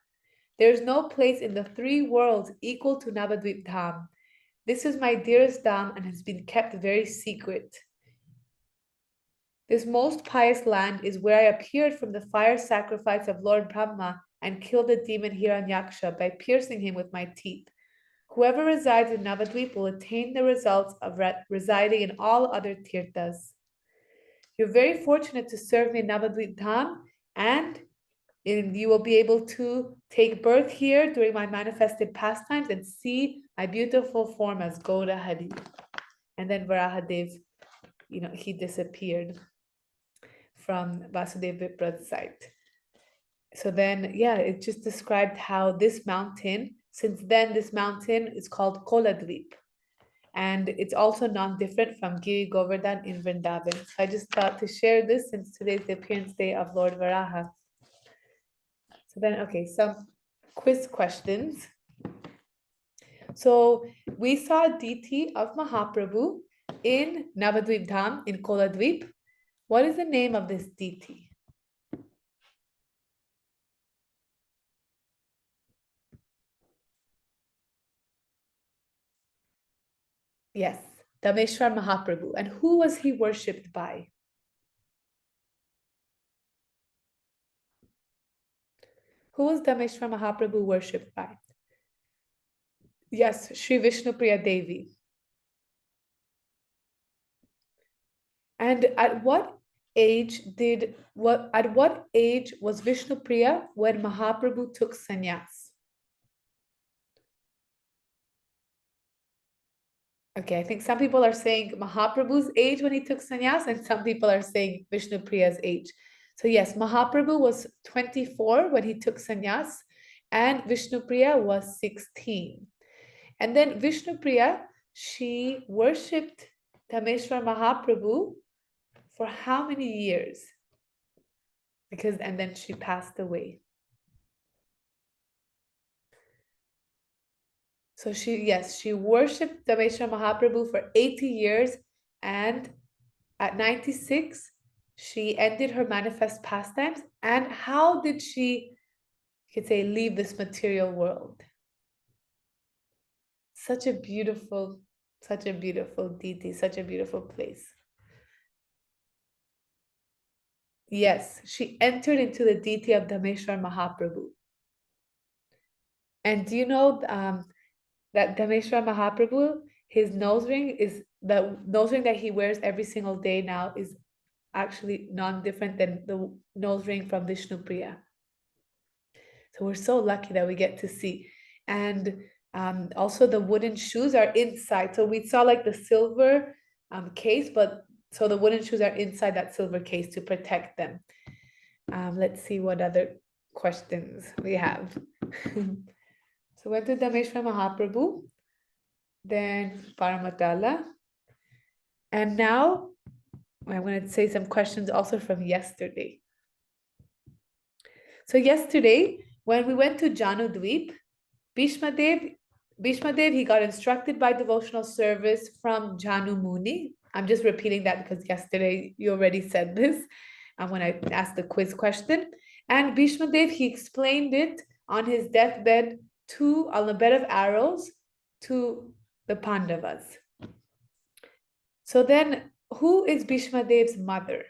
There is no place in the three worlds equal to Navadvip Dham. This is my dearest Dham and has been kept very secret. This most pious land is where I appeared from the fire sacrifice of Lord Brahma and killed the demon Hiranyaksha by piercing him with my teeth. Whoever resides in Navadvip will attain the results of residing in all other tirthas. You're very fortunate to serve me in Navadvip Dham, and you will be able to take birth here during my manifested pastimes and see my beautiful form as Gaura Hari." And then Varahadev, he disappeared from Vasudev Vipra's sight. So then, it just described how this mountain, since then this mountain is called Koladwip. And it's also non-different from Giri Govardhan in Vrindavan. So I just thought to share this since today's the appearance day of Lord Varaha. So then, okay, some quiz questions. So we saw a deity of Mahaprabhu in Navadvip Dham in Koladwip. What is the name of this deity? Yes, Dhameshwar Mahaprabhu. And who was he worshipped by? Who was Dhameshwar Mahaprabhu worshipped by? Yes, Sri Vishnu Priya Devi. And at what age was Vishnu Priya when Mahaprabhu took sannyas? Okay, I think some people are saying Mahaprabhu's age when he took sannyas, and some people are saying Vishnu Priya's age. So yes, Mahaprabhu was 24 when he took sannyas, and Vishnu Priya was 16. And then Vishnu Priya, she worshipped Dhameshwar Mahaprabhu for how many years? And then she passed away. So she worshipped Dhameshwar Mahaprabhu for 80 years, and at 96, she ended her manifest pastimes. And how did she, you could say, leave this material world? Such a beautiful deity, such a beautiful place. Yes, she entered into the deity of Dhameshwar Mahaprabhu. And do you know that Dhameshwar Mahaprabhu, his nose ring the nose ring that he wears every single day now is actually non-different than the nose ring from Vishnu Priya. So we're so lucky that we get to see. And also the wooden shoes are inside. So we saw like the silver case, but so the wooden shoes are inside that silver case to protect them. Let's see what other questions we have. So went to Dhameshwar Mahaprabhu, then Paramatala, and now I'm going to say some questions also from yesterday. So yesterday, when we went to Jagannath, Bhishma Dev, he got instructed by devotional service from Janu Muni. I'm just repeating that because yesterday you already said this when I asked the quiz question. And Bhishma Dev, he explained it on his deathbed on the bed of arrows to the Pandavas. So then, who is Bhishma Dev's mother?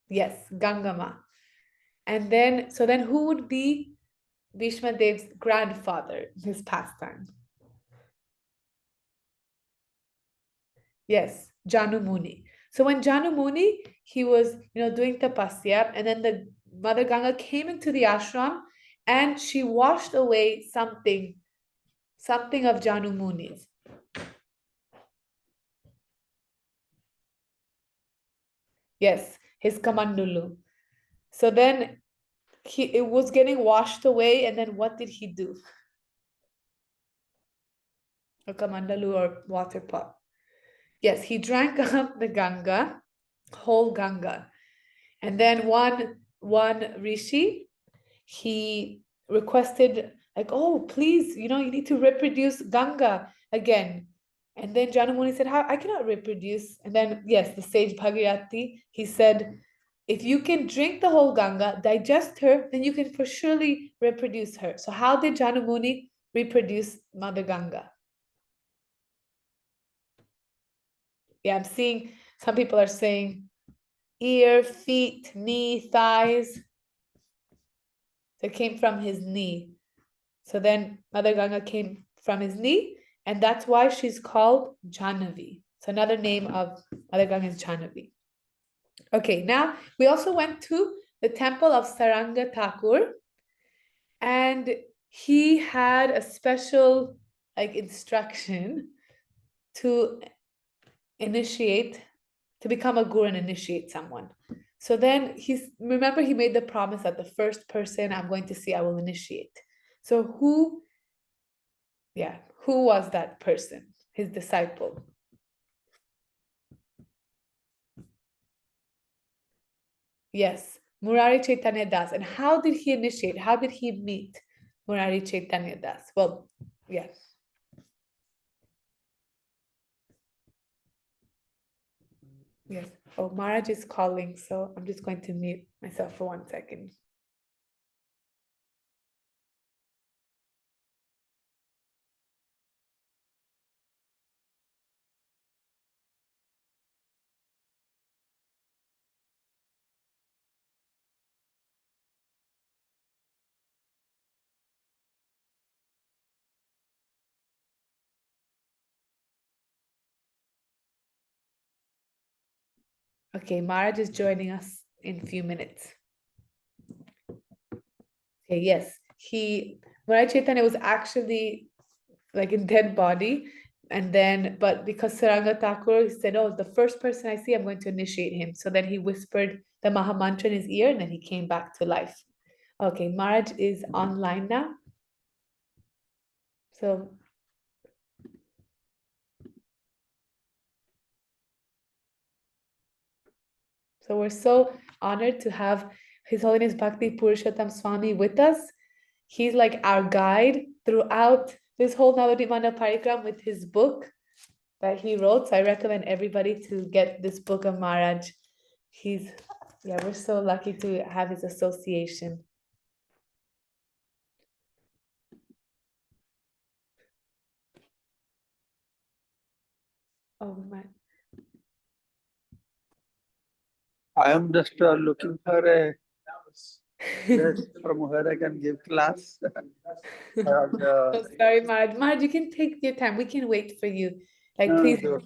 Yes, Gangama. And then, so then who would be Bhishma Dev's grandfather, his pastime? Yes, Janu Muni. So when Janu Muni, he was, doing tapasya, and then the Mother Ganga came into the ashram and she washed away something of Janu Muni's. Yes, his kamandulu. So then it was getting washed away, and then what did he do? A kamandalu or water pot. Yes, he drank up the Ganga, whole Ganga. And then one rishi, he requested, like, oh, please, you need to reproduce Ganga again. And then Janamuni said, how? I cannot reproduce. And then, yes, the sage Bhagirathi, he said, if you can drink the whole Ganga, digest her, then you can for surely reproduce her. So how did Janamuni reproduce Mother Ganga? Yeah, I'm seeing some people are saying ear, feet, knee, thighs. So it came from his knee. So then Mother Ganga came from his knee, and that's why she's called Jahnavi. So another name of Mother Ganga is Jahnavi. Okay, now we also went to the temple of Saranga Thakur, and he had a special instruction to become a guru and initiate someone. So then remember he made the promise that the first person I'm going to see, I will initiate. So who was that person, his disciple? Yes, Murari Chaitanya Das. And how did he initiate? How did he meet Murari Chaitanya Das? Well, yes. Yes. Oh, Maharaj is calling, so I'm just going to mute myself for 1 second. Okay, Maharaj is joining us in a few minutes. Okay, yes. Murari Chaitanya was actually in dead body. And then, but because Saranga Thakur said, oh, the first person I see, I'm going to initiate him. So then he whispered the Maha Mantra in his ear, and then he came back to life. Okay, Maharaj is online now. So we're so honored to have His Holiness Bhakti Purushottam Swami with us. He's like our guide throughout this whole Navadvipmana Parikram with his book that he wrote. So I recommend everybody to get this book of Maharaj. We're so lucky to have his association. Oh my. I am just looking for a place from where I can give class. Oh, sorry, Maharaj. Maharaj, you can take your time. We can wait for you. Please. I'll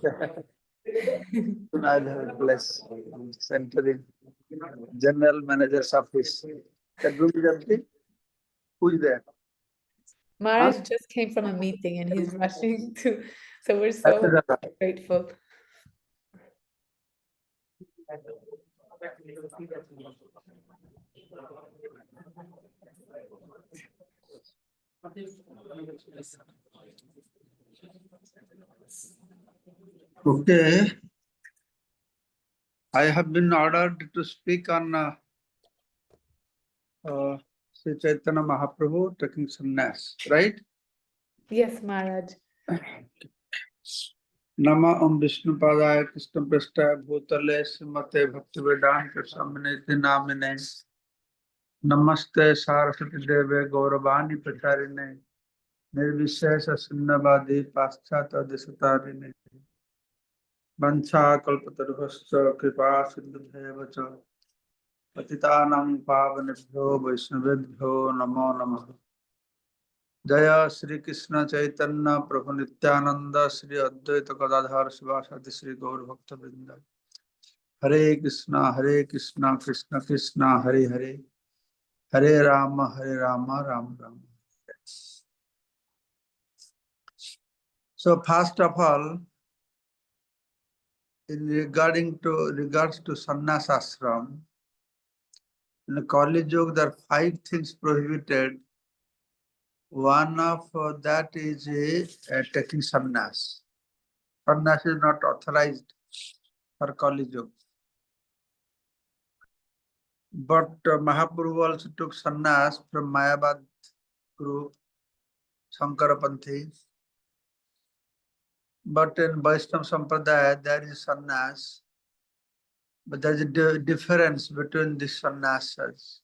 have a place. Sent to the general manager's office. That room is empty. Who is there? Maharaj just came from a meeting and he's rushing to So we're so grateful. Okay. I have been ordered to speak on Sri Chaitanya Mahaprabhu taking sannyas, right? Yes, Maharaj. Nama Vishnu Padaya Krishna Prasthaya Bhutale Srimate Bhaktivedanta Swaminiti Namine Namaste Saraswati Deve Gauravani Pracharine Nirvishesha Sunnavadi Paschata Desatarine Pancha Kalpatarvascha Kripa Sindhudhevacha Patitanam Pavanebhyo Vaishnavebhyo Namo Namaha Jaya Sri Krishna Chaitanya Prabhu Nityananda Sri Advaita Gadadhar Sivasati Sri Gaur Bhakta Vrinda Hare Krishna Krishna Krishna Hare Hare Hare Rama Rama Rama. So first of all, in regards to sannyas ashram, in the Kali Yuga there are 5 things prohibited. One of that is taking sannyas. Sannyas is not authorized for Kali Yuga. But Mahaprabhu also took sannyas from Mayapur group, Shankarapanthi. But in Vaishnava Sampradaya there is sannyas. But there is a difference between the sannyasas.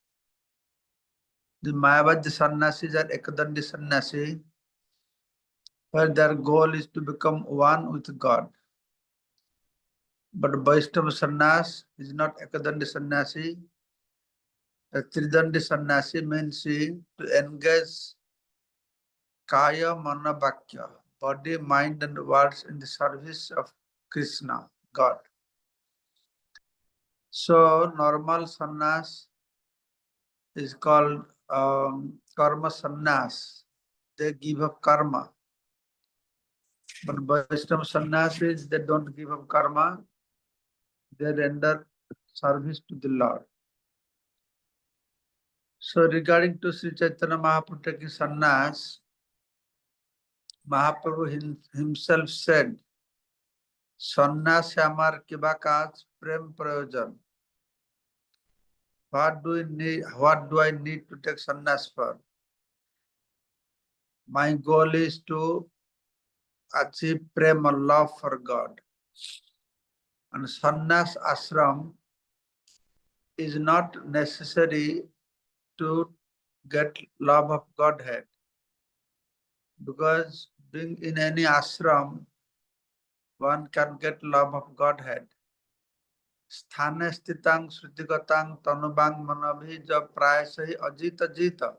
The Mayavadi sannyasis are Ekadandi sannyasi, where their goal is to become one with God. But Vaishnava sannyas is not Ekadandi sannyasi. A Tridandi sannyasi means to engage Kaya, Mana, Bhakya, body, mind and words in the service of Krishna, God. So normal sannyas is called karma sannyas. They give up karma. But Vaishnava sannyasis, they don't give up karma. They render service to the Lord. So regarding to Sri Chaitanya Mahaprabhu taking sannyas, Mahaprabhu himself said, Sannyas amar kibakaj prem prayojan. What do I need to take sannyas for? My goal is to achieve prema, love for God. And sannyas ashram is not necessary to get love of Godhead. Because being in any ashram, one can get love of Godhead. Sthane stitang srutigatang tanubang manabhija prayasahi ajita jita.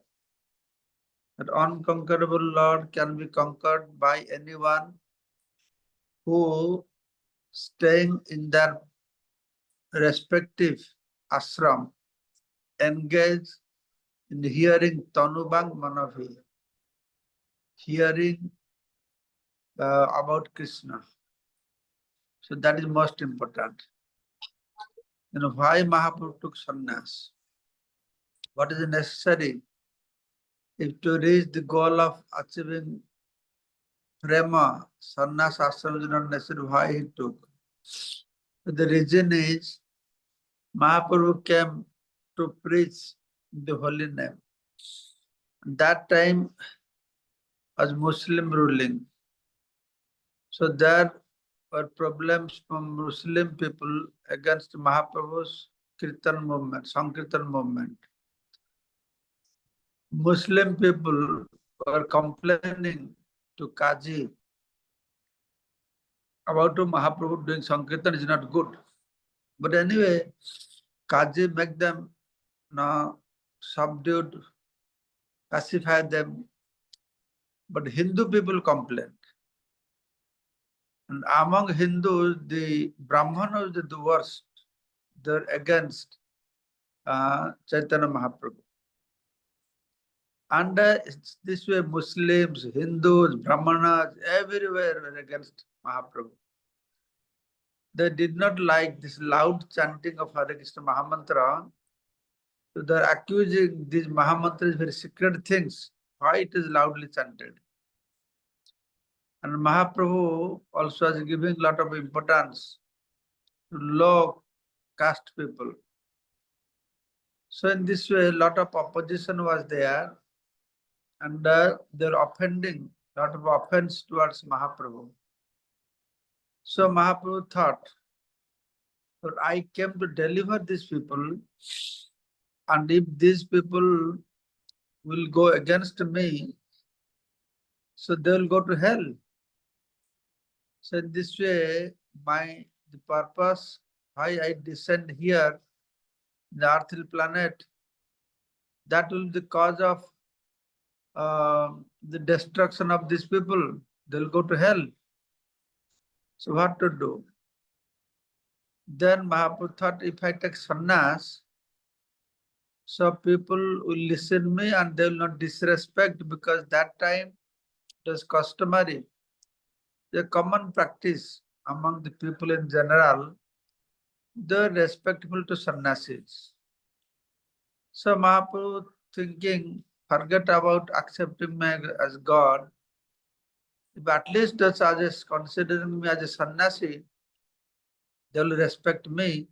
That unconquerable Lord can be conquered by anyone who, staying in their respective ashram, engage in hearing tanubang manabhi, hearing about Krishna. So that is most important. You know, why Mahaprabhu took sannyas? What is necessary? If to reach the goal of achieving prema, sannyas ashram is not necessary. Why he took? The reason is Mahaprabhu came to preach the holy name. That time was Muslim ruling. So there were problems from Muslim people against Mahaprabhu's Kirtan movement, Sankirtan movement. Muslim people were complaining to Kaji about Mahaprabhu doing Sankirtan is not good. But anyway, Kaji make them subdued, pacify them. But Hindu people complained. And among Hindus, the Brahmanas are the worst. They're against Chaitanya Mahaprabhu. And this way Muslims, Hindus, Brahmanas, everywhere were against Mahaprabhu. They did not like this loud chanting of Hare Krishna Mahamantra. So they are accusing these Mahamantras very secret things. Why it is loudly chanted? And Mahaprabhu also is giving a lot of importance to low caste people. So in this way, a lot of opposition was there, and they're offending, a lot of offense towards Mahaprabhu. So Mahaprabhu thought that I came to deliver these people, and if these people will go against me, so they will go to hell. So in this way, the purpose why I descend here, the earthly planet, that will be the cause of the destruction of these people. They'll go to hell. So what to do? Then Mahaprabhu thought, if I take sannyas, so people will listen me and they will not disrespect, because that time it was customary, the common practice among the people in general, they're respectful to sannyasis. So Mahaprabhu thinking, forget about accepting me as God. If at least the sages considering me as a sannyasi, they will respect me,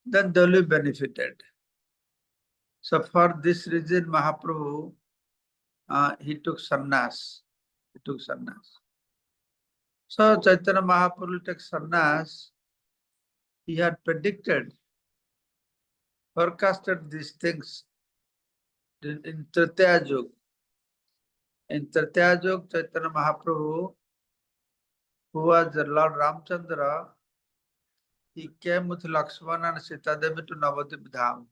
then they will be benefited. So for this reason, Mahaprabhu, he took sannyas. He took sannyas. So Chaitanya Mahaprabhu took sannyas. He had predicted, forecasted these things in Tritya Yuga. In Tritya Yuga, Chaitanya Mahaprabhu, who was the Lord Ramchandra, he came with Lakshmana and Sita Devi to Navadvip Dham.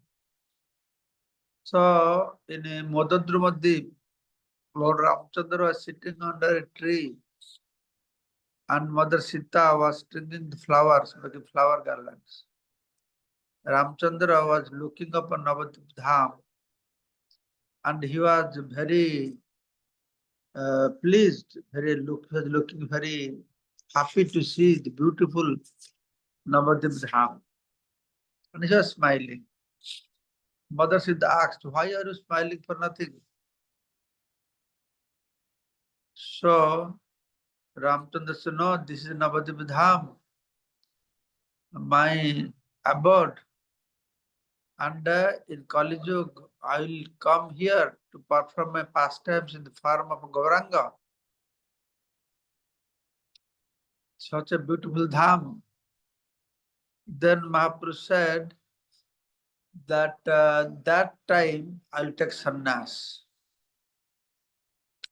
So in Modadrumadip, Lord Ramchandra was sitting under a tree, and Mother Sita was stringing the flowers, making flower garlands. Ramchandra was looking upon Navadvip Dham, and he was very pleased, was looking very happy to see the beautiful Navadvip Dham. And he was smiling. Mother Sita asked, why are you smiling for nothing? So Ramchandra said, no, this is Navadvip Dham, my abode. And in Kali Yuga, I will come here to perform my pastimes in the form of a Gauranga. Such a beautiful dham. Then Mahaprabhu said that that time I'll take sannyas.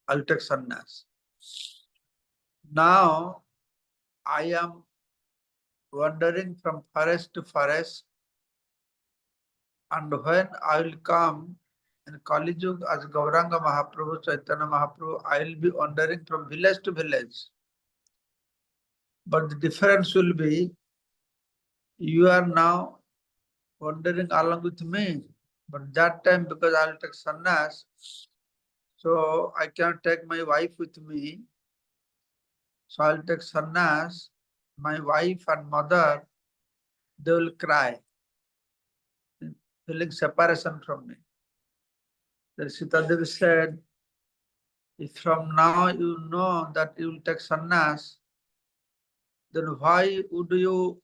I'll take sannyas. Now I am wandering from forest to forest, and when I will come in Kali Yuga as Gauranga Mahaprabhu, Chaitanya Mahaprabhu, I will be wandering from village to village. But the difference will be, you are now wandering along with me, but that time, because I will take sannyas, so I cannot take my wife with me. So I will take sannyas. My wife and mother, they will cry, feeling separation from me. Then Sita Devi said, if from now you know that you will take sannyas, then why would you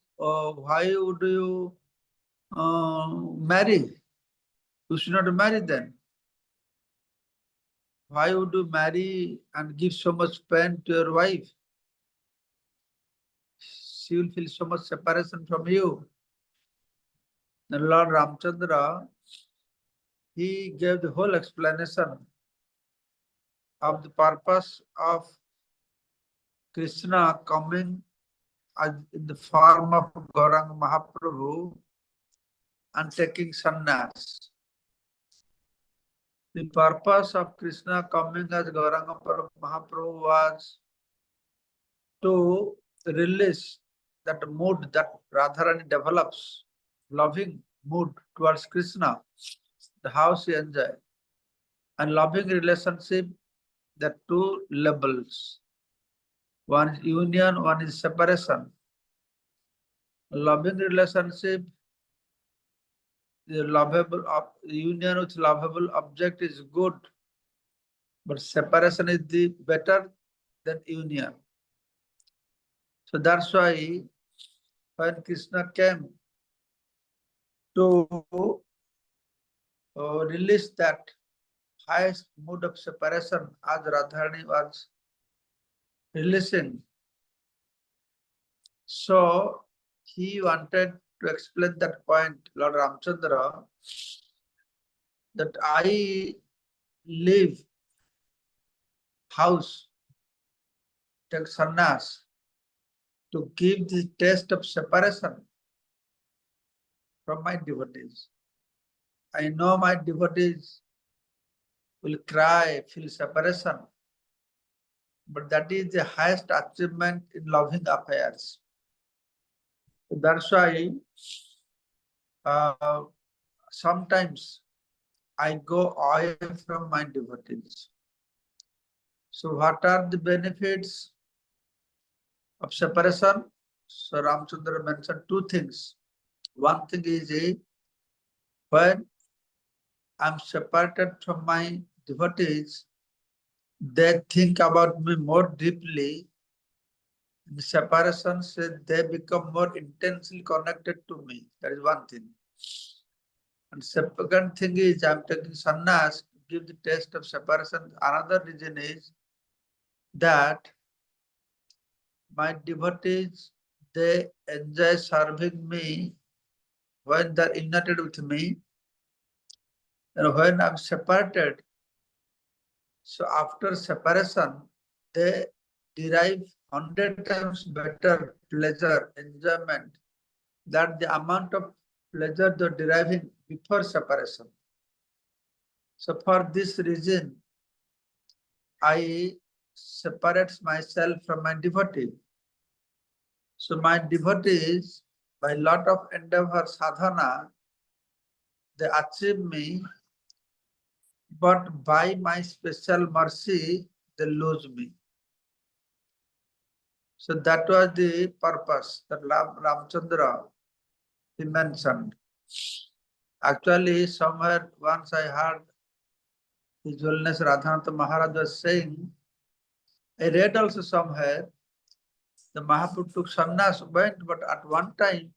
marry? You should not marry then. Why would you marry and give so much pain to your wife? She will feel so much separation from you. Then Lord Ramchandra, he gave the whole explanation of the purpose of Krishna coming in the form of Gauranga Mahaprabhu and taking sannyas. The purpose of Krishna coming as Gauranga Mahaprabhu was to release that mood that Radharani develops, loving mood towards Krishna, the how she enjoys. And loving relationship, there are two levels. One is union, one is separation. Loving relationship, the union with lovable object is good, but separation is the better than union. So that's why when Krishna came to release that highest mood of separation as Radharani was releasing, so he wanted to explain that point, Lord Ramchandra, that I leave house, take sannyas, to give the taste of separation from my devotees. I know my devotees will cry, feel separation, but that is the highest achievement in loving affairs. That's why sometimes I go away from my devotees. So what are the benefits of separation? So Ramchandra mentioned two things. One thing is when I'm separated from my devotees, they think about me more deeply. In separation, they become more intensely connected to me. That is one thing. And second thing is I'm taking sannyas to give the taste of separation. Another reason is that my devotees, they enjoy serving me when they're united with me. And when I'm separated, so after separation, they derive 100 times better pleasure, enjoyment, than the amount of pleasure they're deriving before separation. So for this reason, I separate myself from my devotee. So my devotees, by lot of endeavor sadhana, they achieve me, but by my special mercy, they lose me. So that was the purpose that Ramchandra he mentioned. Actually, somewhere once I heard His Holiness Radhanatha Maharaj was saying, I read also somewhere, the Mahaprabhu took sannyas, went, but at one time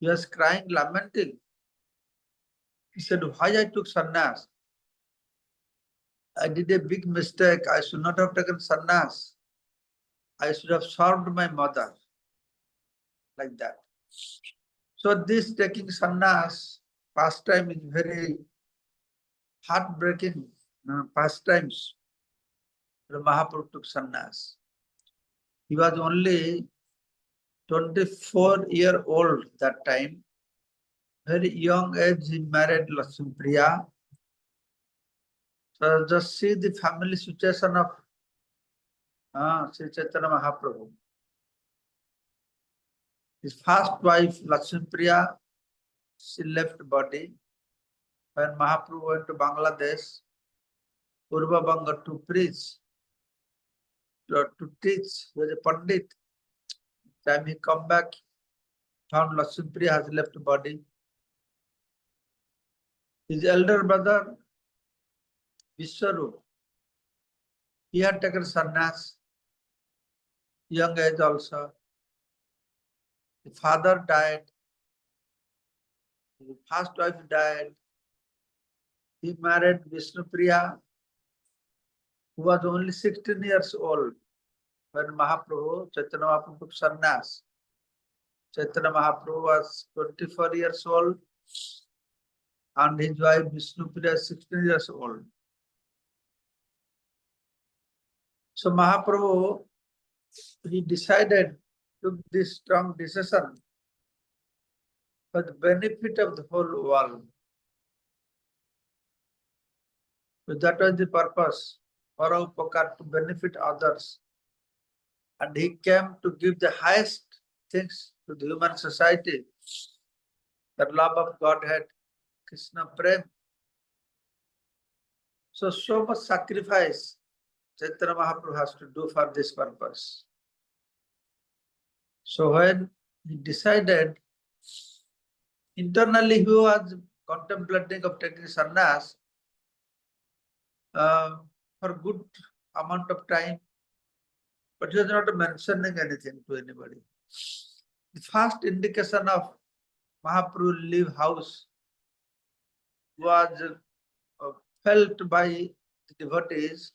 he was crying, lamenting. He said, why I took sannyas? I did a big mistake. I should not have taken sannyas. I should have served my mother. Like that. So this taking sannyas pastime is very heartbreaking pastimes. The Mahaprabhu took sannyas. He was only 24-year-old that time. Very young age, he married Vishnu Priya. So just see the family situation of Sri Chaitanya Mahaprabhu. His first wife, Vishnu Priya, she left body. When Mahaprabhu went to Bangladesh, Purva Banga to preach, to teach, he was a Pandit. Time he come back, found Vishnu Priya has left body. His elder brother, Vishwarup, he had taken sannyas, young age also. The father died. The first wife died. He married Vishnu Priya, who was only 16 years old when Mahaprabhu, Chaitanya Mahaprabhu took sannyas. Chaitanya Mahaprabhu was 24 years old and his wife Vishnu Priya 16 years old. So Mahaprabhu, he decided, took this strong decision for the benefit of the whole world. So that was the purpose, para upakar, to benefit others. And he came to give the highest things to the human society, the love of Godhead, Krishna Prem. So much sacrifice Chaitanya Mahaprabhu has to do for this purpose. So when he decided, internally he was contemplating of taking sannyas for good amount of time, but he was not mentioning anything to anybody. The first indication of Mahaprabhu leave house was felt by the devotees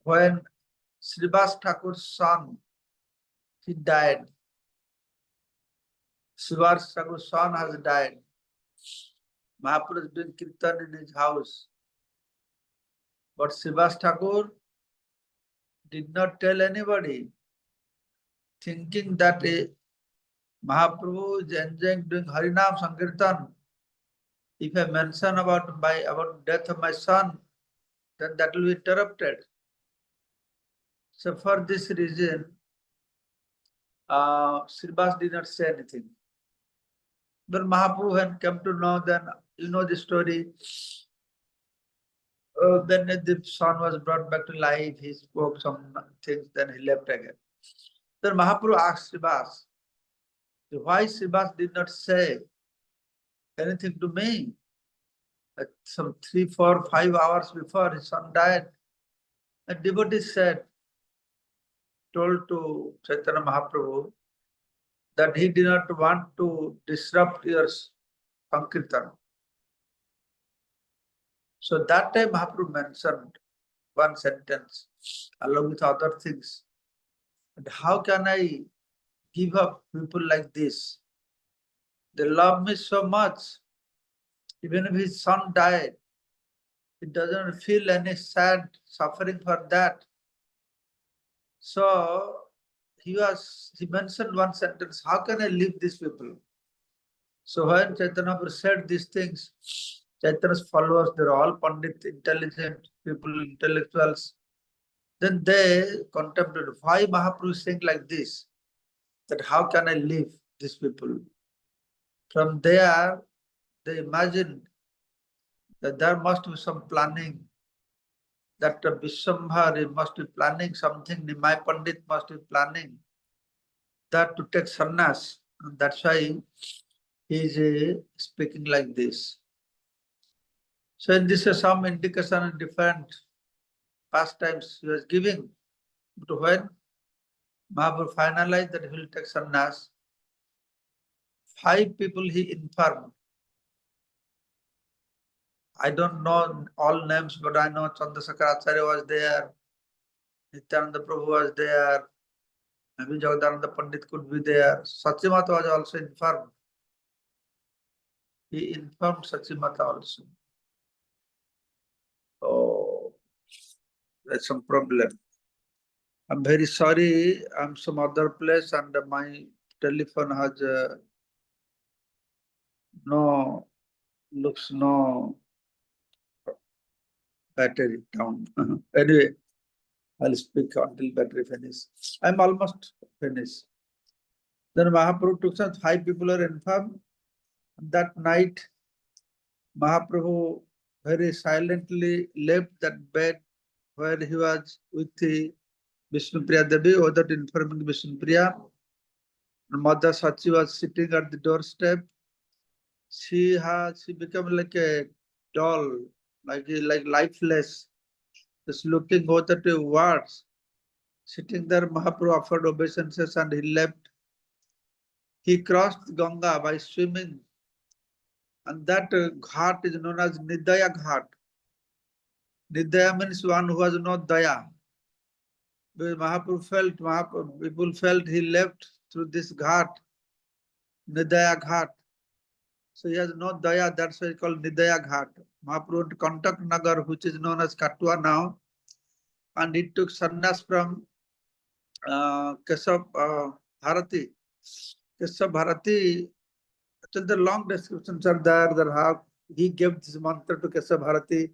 when Srivas Thakur's son, he died. Srivas Thakur's son has died. Mahaprabhu is doing kirtan in his house. But Srivas Thakur did not tell anybody, thinking that Mahaprabhu is enjoying doing Harinam Sankirtan. If I mention about death of my son, then that will be interrupted. So for this reason, Srivas did not say anything. But Mahaprabhu, when came to know, then you know the story. Then the son was brought back to life. He spoke some things, then he left again. Then Mahaprabhu asked Srivas, why Srivas did not say anything to me? Some 3, 4, 5 hours before his son died, a devotee told to Chaitanya Mahaprabhu that he did not want to disrupt your Sankirtan. So that time Mahaprabhu mentioned one sentence along with other things. And how can I give up people like this? They love me so much. Even if his son died, he doesn't feel any sad suffering for that. So he mentioned one sentence, how can I leave these people? So when Chaitanya Mahaprabhu said these things, Chaitanya's followers, they're all Pandit, intelligent people, intellectuals. Then they contemplated why Mahaprabhu is saying like this, that how can I leave these people? From there, they imagined that there must be some planning, that Vishwambhari must be planning something, Nimai Pandit must be planning that to take sannyas. And that's why he is speaking like this. So this is some indication in different pastimes he was giving. But when Mahaprabhu finalized that he will take sannyas, 5 people he informed. I don't know all names, but I know Chandrasekhar Acharya was there, Nityananda Prabhu was there, maybe Jagadananda Pandit could be there. Sachimata was also informed. He informed Sachimata also. Oh, that's some problem. I'm very sorry, I'm some other place and my telephone has no battery down. Anyway, I'll speak until battery finish. I'm almost finished. Then Mahaprabhu took some 5 people are informed. That night, Mahaprabhu very silently left that bed where he was with the Vishnu Priya Devi, without informing Vishnu Priya. Mother Sachi was sitting at the doorstep. She became like a doll, like lifeless, just looking without a words. Sitting there, Mahaprabhu offered obeisances and he left. He crossed Ganga by swimming, and that ghat is known as Nidaya Ghat. Nidaya means one who has no daya. Because people felt he left through this ghat, Nidaya Ghat. So he has no daya, that's why it's called Nidaya Ghat. Mahaprabhu went to Kantak Nagar, which is known as Katwa now, and he took sannyas from Keshav Bharati. Keshav Bharati, actually the long descriptions are there, that how he gave this mantra to Keshav Bharati.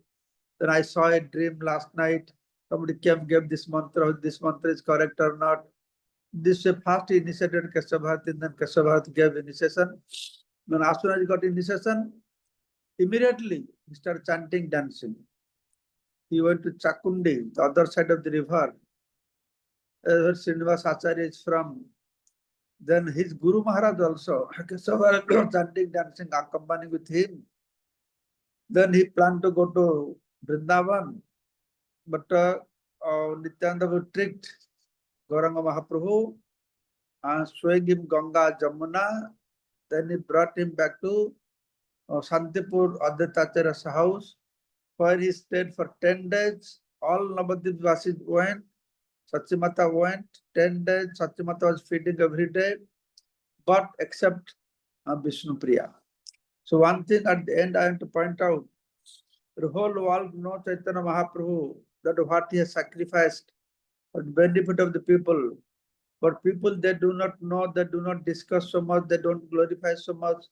Then I saw a dream last night. Somebody gave this mantra, this mantra is correct or not. This way first he initiated Keshav Bharati, and then Keshav Bharati gave initiation. Then as soon as he got initiation, Immediately, he started chanting, dancing. He went to Chakundi, the other side of the river, where Srinivas Acharya is from. Then his Guru Maharaj also, chanting, dancing, accompanying with him. Then he planned to go to Vrindavan, but Nityananda was tricked Gauranga Mahaprabhu and showing him Ganga Jamuna. Then he brought him back to Santipur Advaitacharya's house, where he stayed for 10 days. All Navadvip Vasis went, Sachimata went, 10 days, Sachimata was feeding every day, but except Vishnu Priya. So one thing at the end I want to point out, the whole world knows Chaitanya Mahaprabhu, that what he has sacrificed for the benefit of the people. But people, they do not know, they do not discuss so much, they don't glorify so much.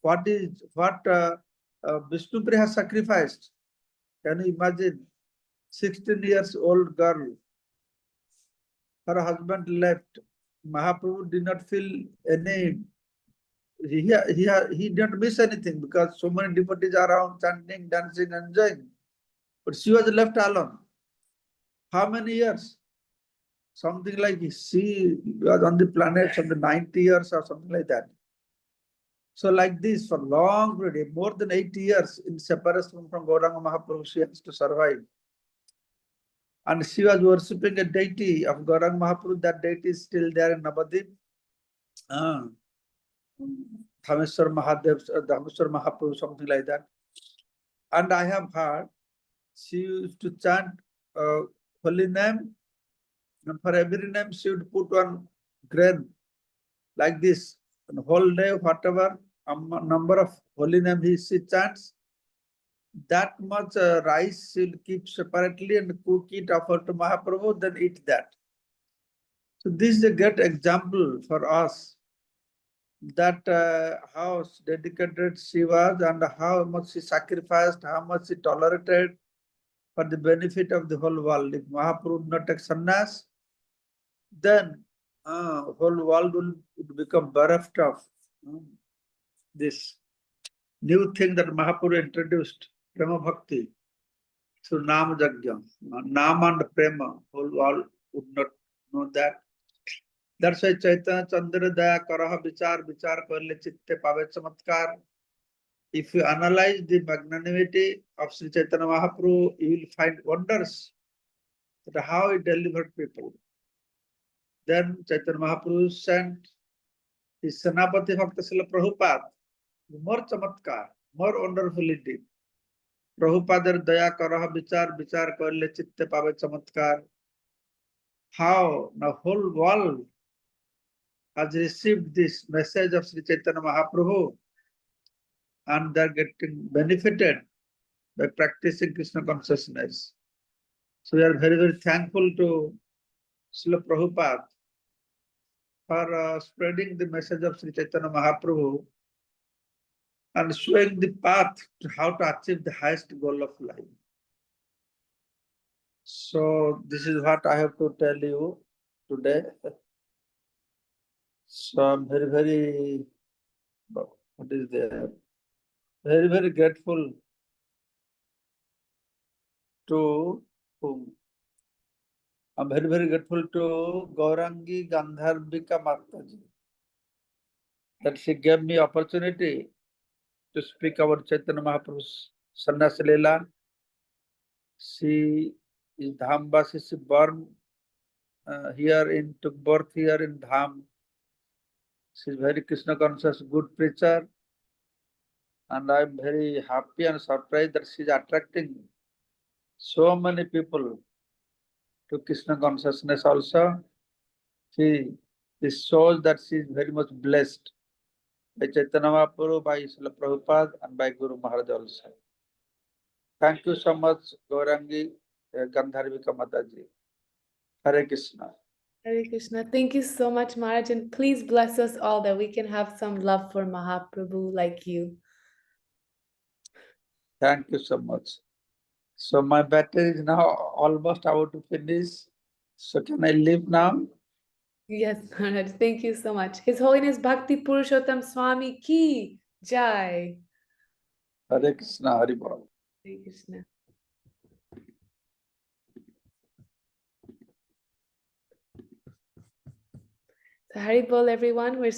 What Vishnu Priya has sacrificed? Can you imagine? 16 years old girl, her husband left. Mahaprabhu did not feel any, he didn't miss anything because so many devotees are around chanting, dancing, enjoying. But she was left alone. How many years? Something like she was on the planet from the 90 years or something like that. So like this, for long period, more than 80 years in separation from Gauranga Mahaprabhu, she has to survive. And she was worshipping a deity of Gauranga Mahaprabhu. That deity is still there in Navadvip. Dhameswar Mahaprabhu, something like that. And I have heard she used to chant holy name, and for every name she would put one grain like this. And whole day, whatever number of holy names she chants, that much rice she'll keep separately and cook it, offer to Mahaprabhu, then eat that. So this is a great example for us that how dedicated she was and how much she sacrificed, how much she tolerated for the benefit of the whole world. If Mahaprabhu would not take sannyas, then whole world would become bereft of this new thing that Mahaprabhu introduced, Prema Bhakti, through Nam Jagya. Nam and Prema, whole world would not know that. That's why Chaitanya Chandra Daya Karaha Vichar Karle Chitte Pave Chamatkar. If you analyze the magnanimity of Sri Chaitanya Mahaprabhu, you will find wonders that how he delivered people. Then Chaitanya Mahaprabhu sent his Senapati Bhakta Srila Prabhupada, more chamatkar, more wonderfully did. Prabhupada Daya Karaha Vichar Karle Chitte Pave Chamatkar. How the whole world has received this message of Sri Chaitanya Mahaprabhu and they are getting benefited by practicing Krishna consciousness. So we are very, very thankful to Srila Prabhupada for spreading the message of Sri Chaitanya Mahaprabhu and showing the path to how to achieve the highest goal of life. So this is what I have to tell you today. So I'm very, very, what is there? Very, very grateful to whom? I'm very, very grateful to Gaurangi Gandharvika Mataji that she gave me opportunity to speak about Chaitanya Mahaprabhu's Sannyasa Leela. She is Dhambasi, she born took birth here in Dham. She is very Krishna conscious, good preacher. And I'm very happy and surprised that she is attracting so many people to Krishna consciousness also. This shows that she is very much blessed by Chaitanya Mahaprabhu, by Srila Prabhupada, and by Guru Maharaj also. Thank you so much, Gaurangi Gandharvika Mataji. Hare Krishna. Hare Krishna. Thank you so much, Maharaj, and please bless us all that we can have some love for Mahaprabhu like you. Thank you so much. So my battery is now almost about to finish. So can I leave now? Yes, Maharaj. Thank you so much. His Holiness Bhakti Purushottam Swami Ki Jai. Hare Krishna, Hari Bol. Hare Krishna. So Hari Bol, everyone. We're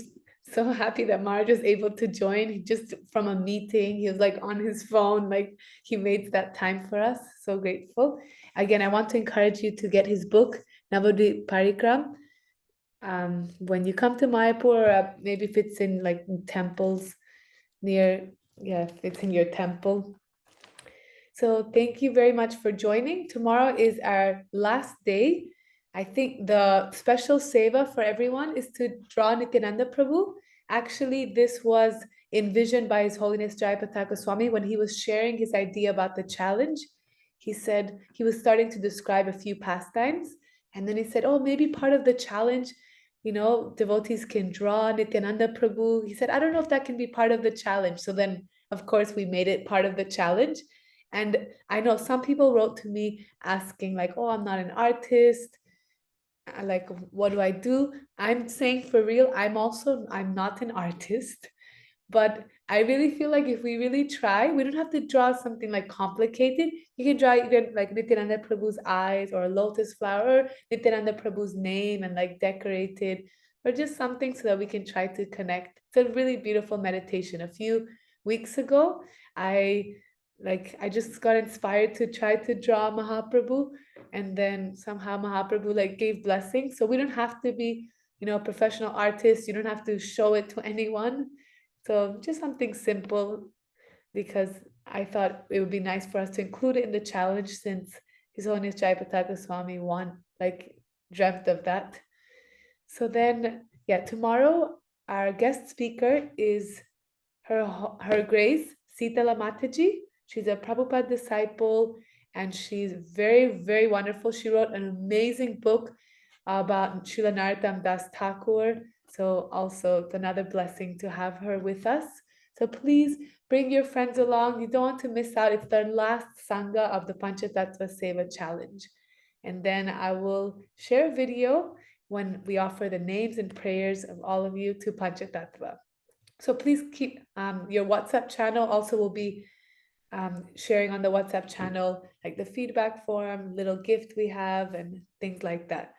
so happy that Marge was able to join. He just from a meeting, he was like on his phone, like he made that time for us. So grateful. Again, I want to encourage you to get his book, Navadvip Parikram. When you come to Mayapur, or maybe if it's in like temples near, if it's in your temple. So thank you very much for joining. Tomorrow is our last day. I think the special seva for everyone is to draw Nityananda Prabhu. Actually, this was envisioned by His Holiness Jayapataka Swami when he was sharing his idea about the challenge. He said he was starting to describe a few pastimes. And then he said, oh, maybe part of the challenge, devotees can draw Nityananda Prabhu. He said, I don't know if that can be part of the challenge. So then, of course, we made it part of the challenge. And I know some people wrote to me asking like, oh, I'm not an artist. Like, what do I do? I'm saying for real, I'm not an artist, but I really feel like if we really try, we don't have to draw something like complicated. You can draw even like Nityananda Prabhu's eyes or a lotus flower, or Nityananda Prabhu's name and like decorate it, or just something so that we can try to connect. It's a really beautiful meditation. A few weeks ago, I just got inspired to try to draw Mahaprabhu, and then somehow Mahaprabhu like gave blessings. So we don't have to be, a professional artist. You don't have to show it to anyone. So just something simple, because I thought it would be nice for us to include it in the challenge since His Holiness Jayapataka Swami dreamt of that. So then, tomorrow our guest speaker is Her Grace Sitala Mataji. She's a Prabhupada disciple, and she's very, very wonderful. She wrote an amazing book about Srila Narottam Das Thakur. So also another blessing to have her with us. So please bring your friends along. You don't want to miss out. It's the last Sangha of the Panchatattva Seva Challenge. And then I will share a video when we offer the names and prayers of all of you to Panchatattva. So please keep your WhatsApp channel also will be sharing on the WhatsApp channel, like the feedback form, little gift we have and things like that.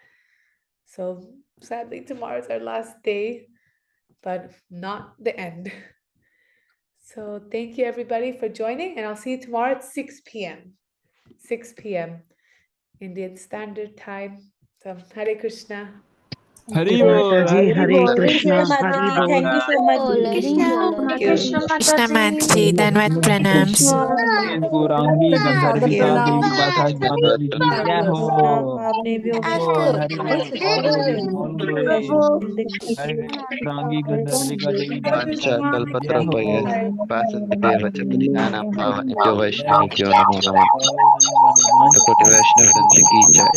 So sadly, tomorrow is our last day, but not the end. So thank you everybody for joining, and I'll see you tomorrow at 6 p.m. 6 p.m. Indian Standard Time. So Hare Krishna. Hari Bol, Hare Krishna, Hari Bol. Thank you so much. Krishna Mansi, Dhanwad Pranams. Purangi Gandharvika Devi Basa Janani Ji Jai Ho. आपने भी Purangi Gandharvika Devi Pancha kalpatarupaya vasanti devach padidanam pavanebhyo vaishnavibhyo namo namaha. Koti Vaishnav Vrinda ki jai.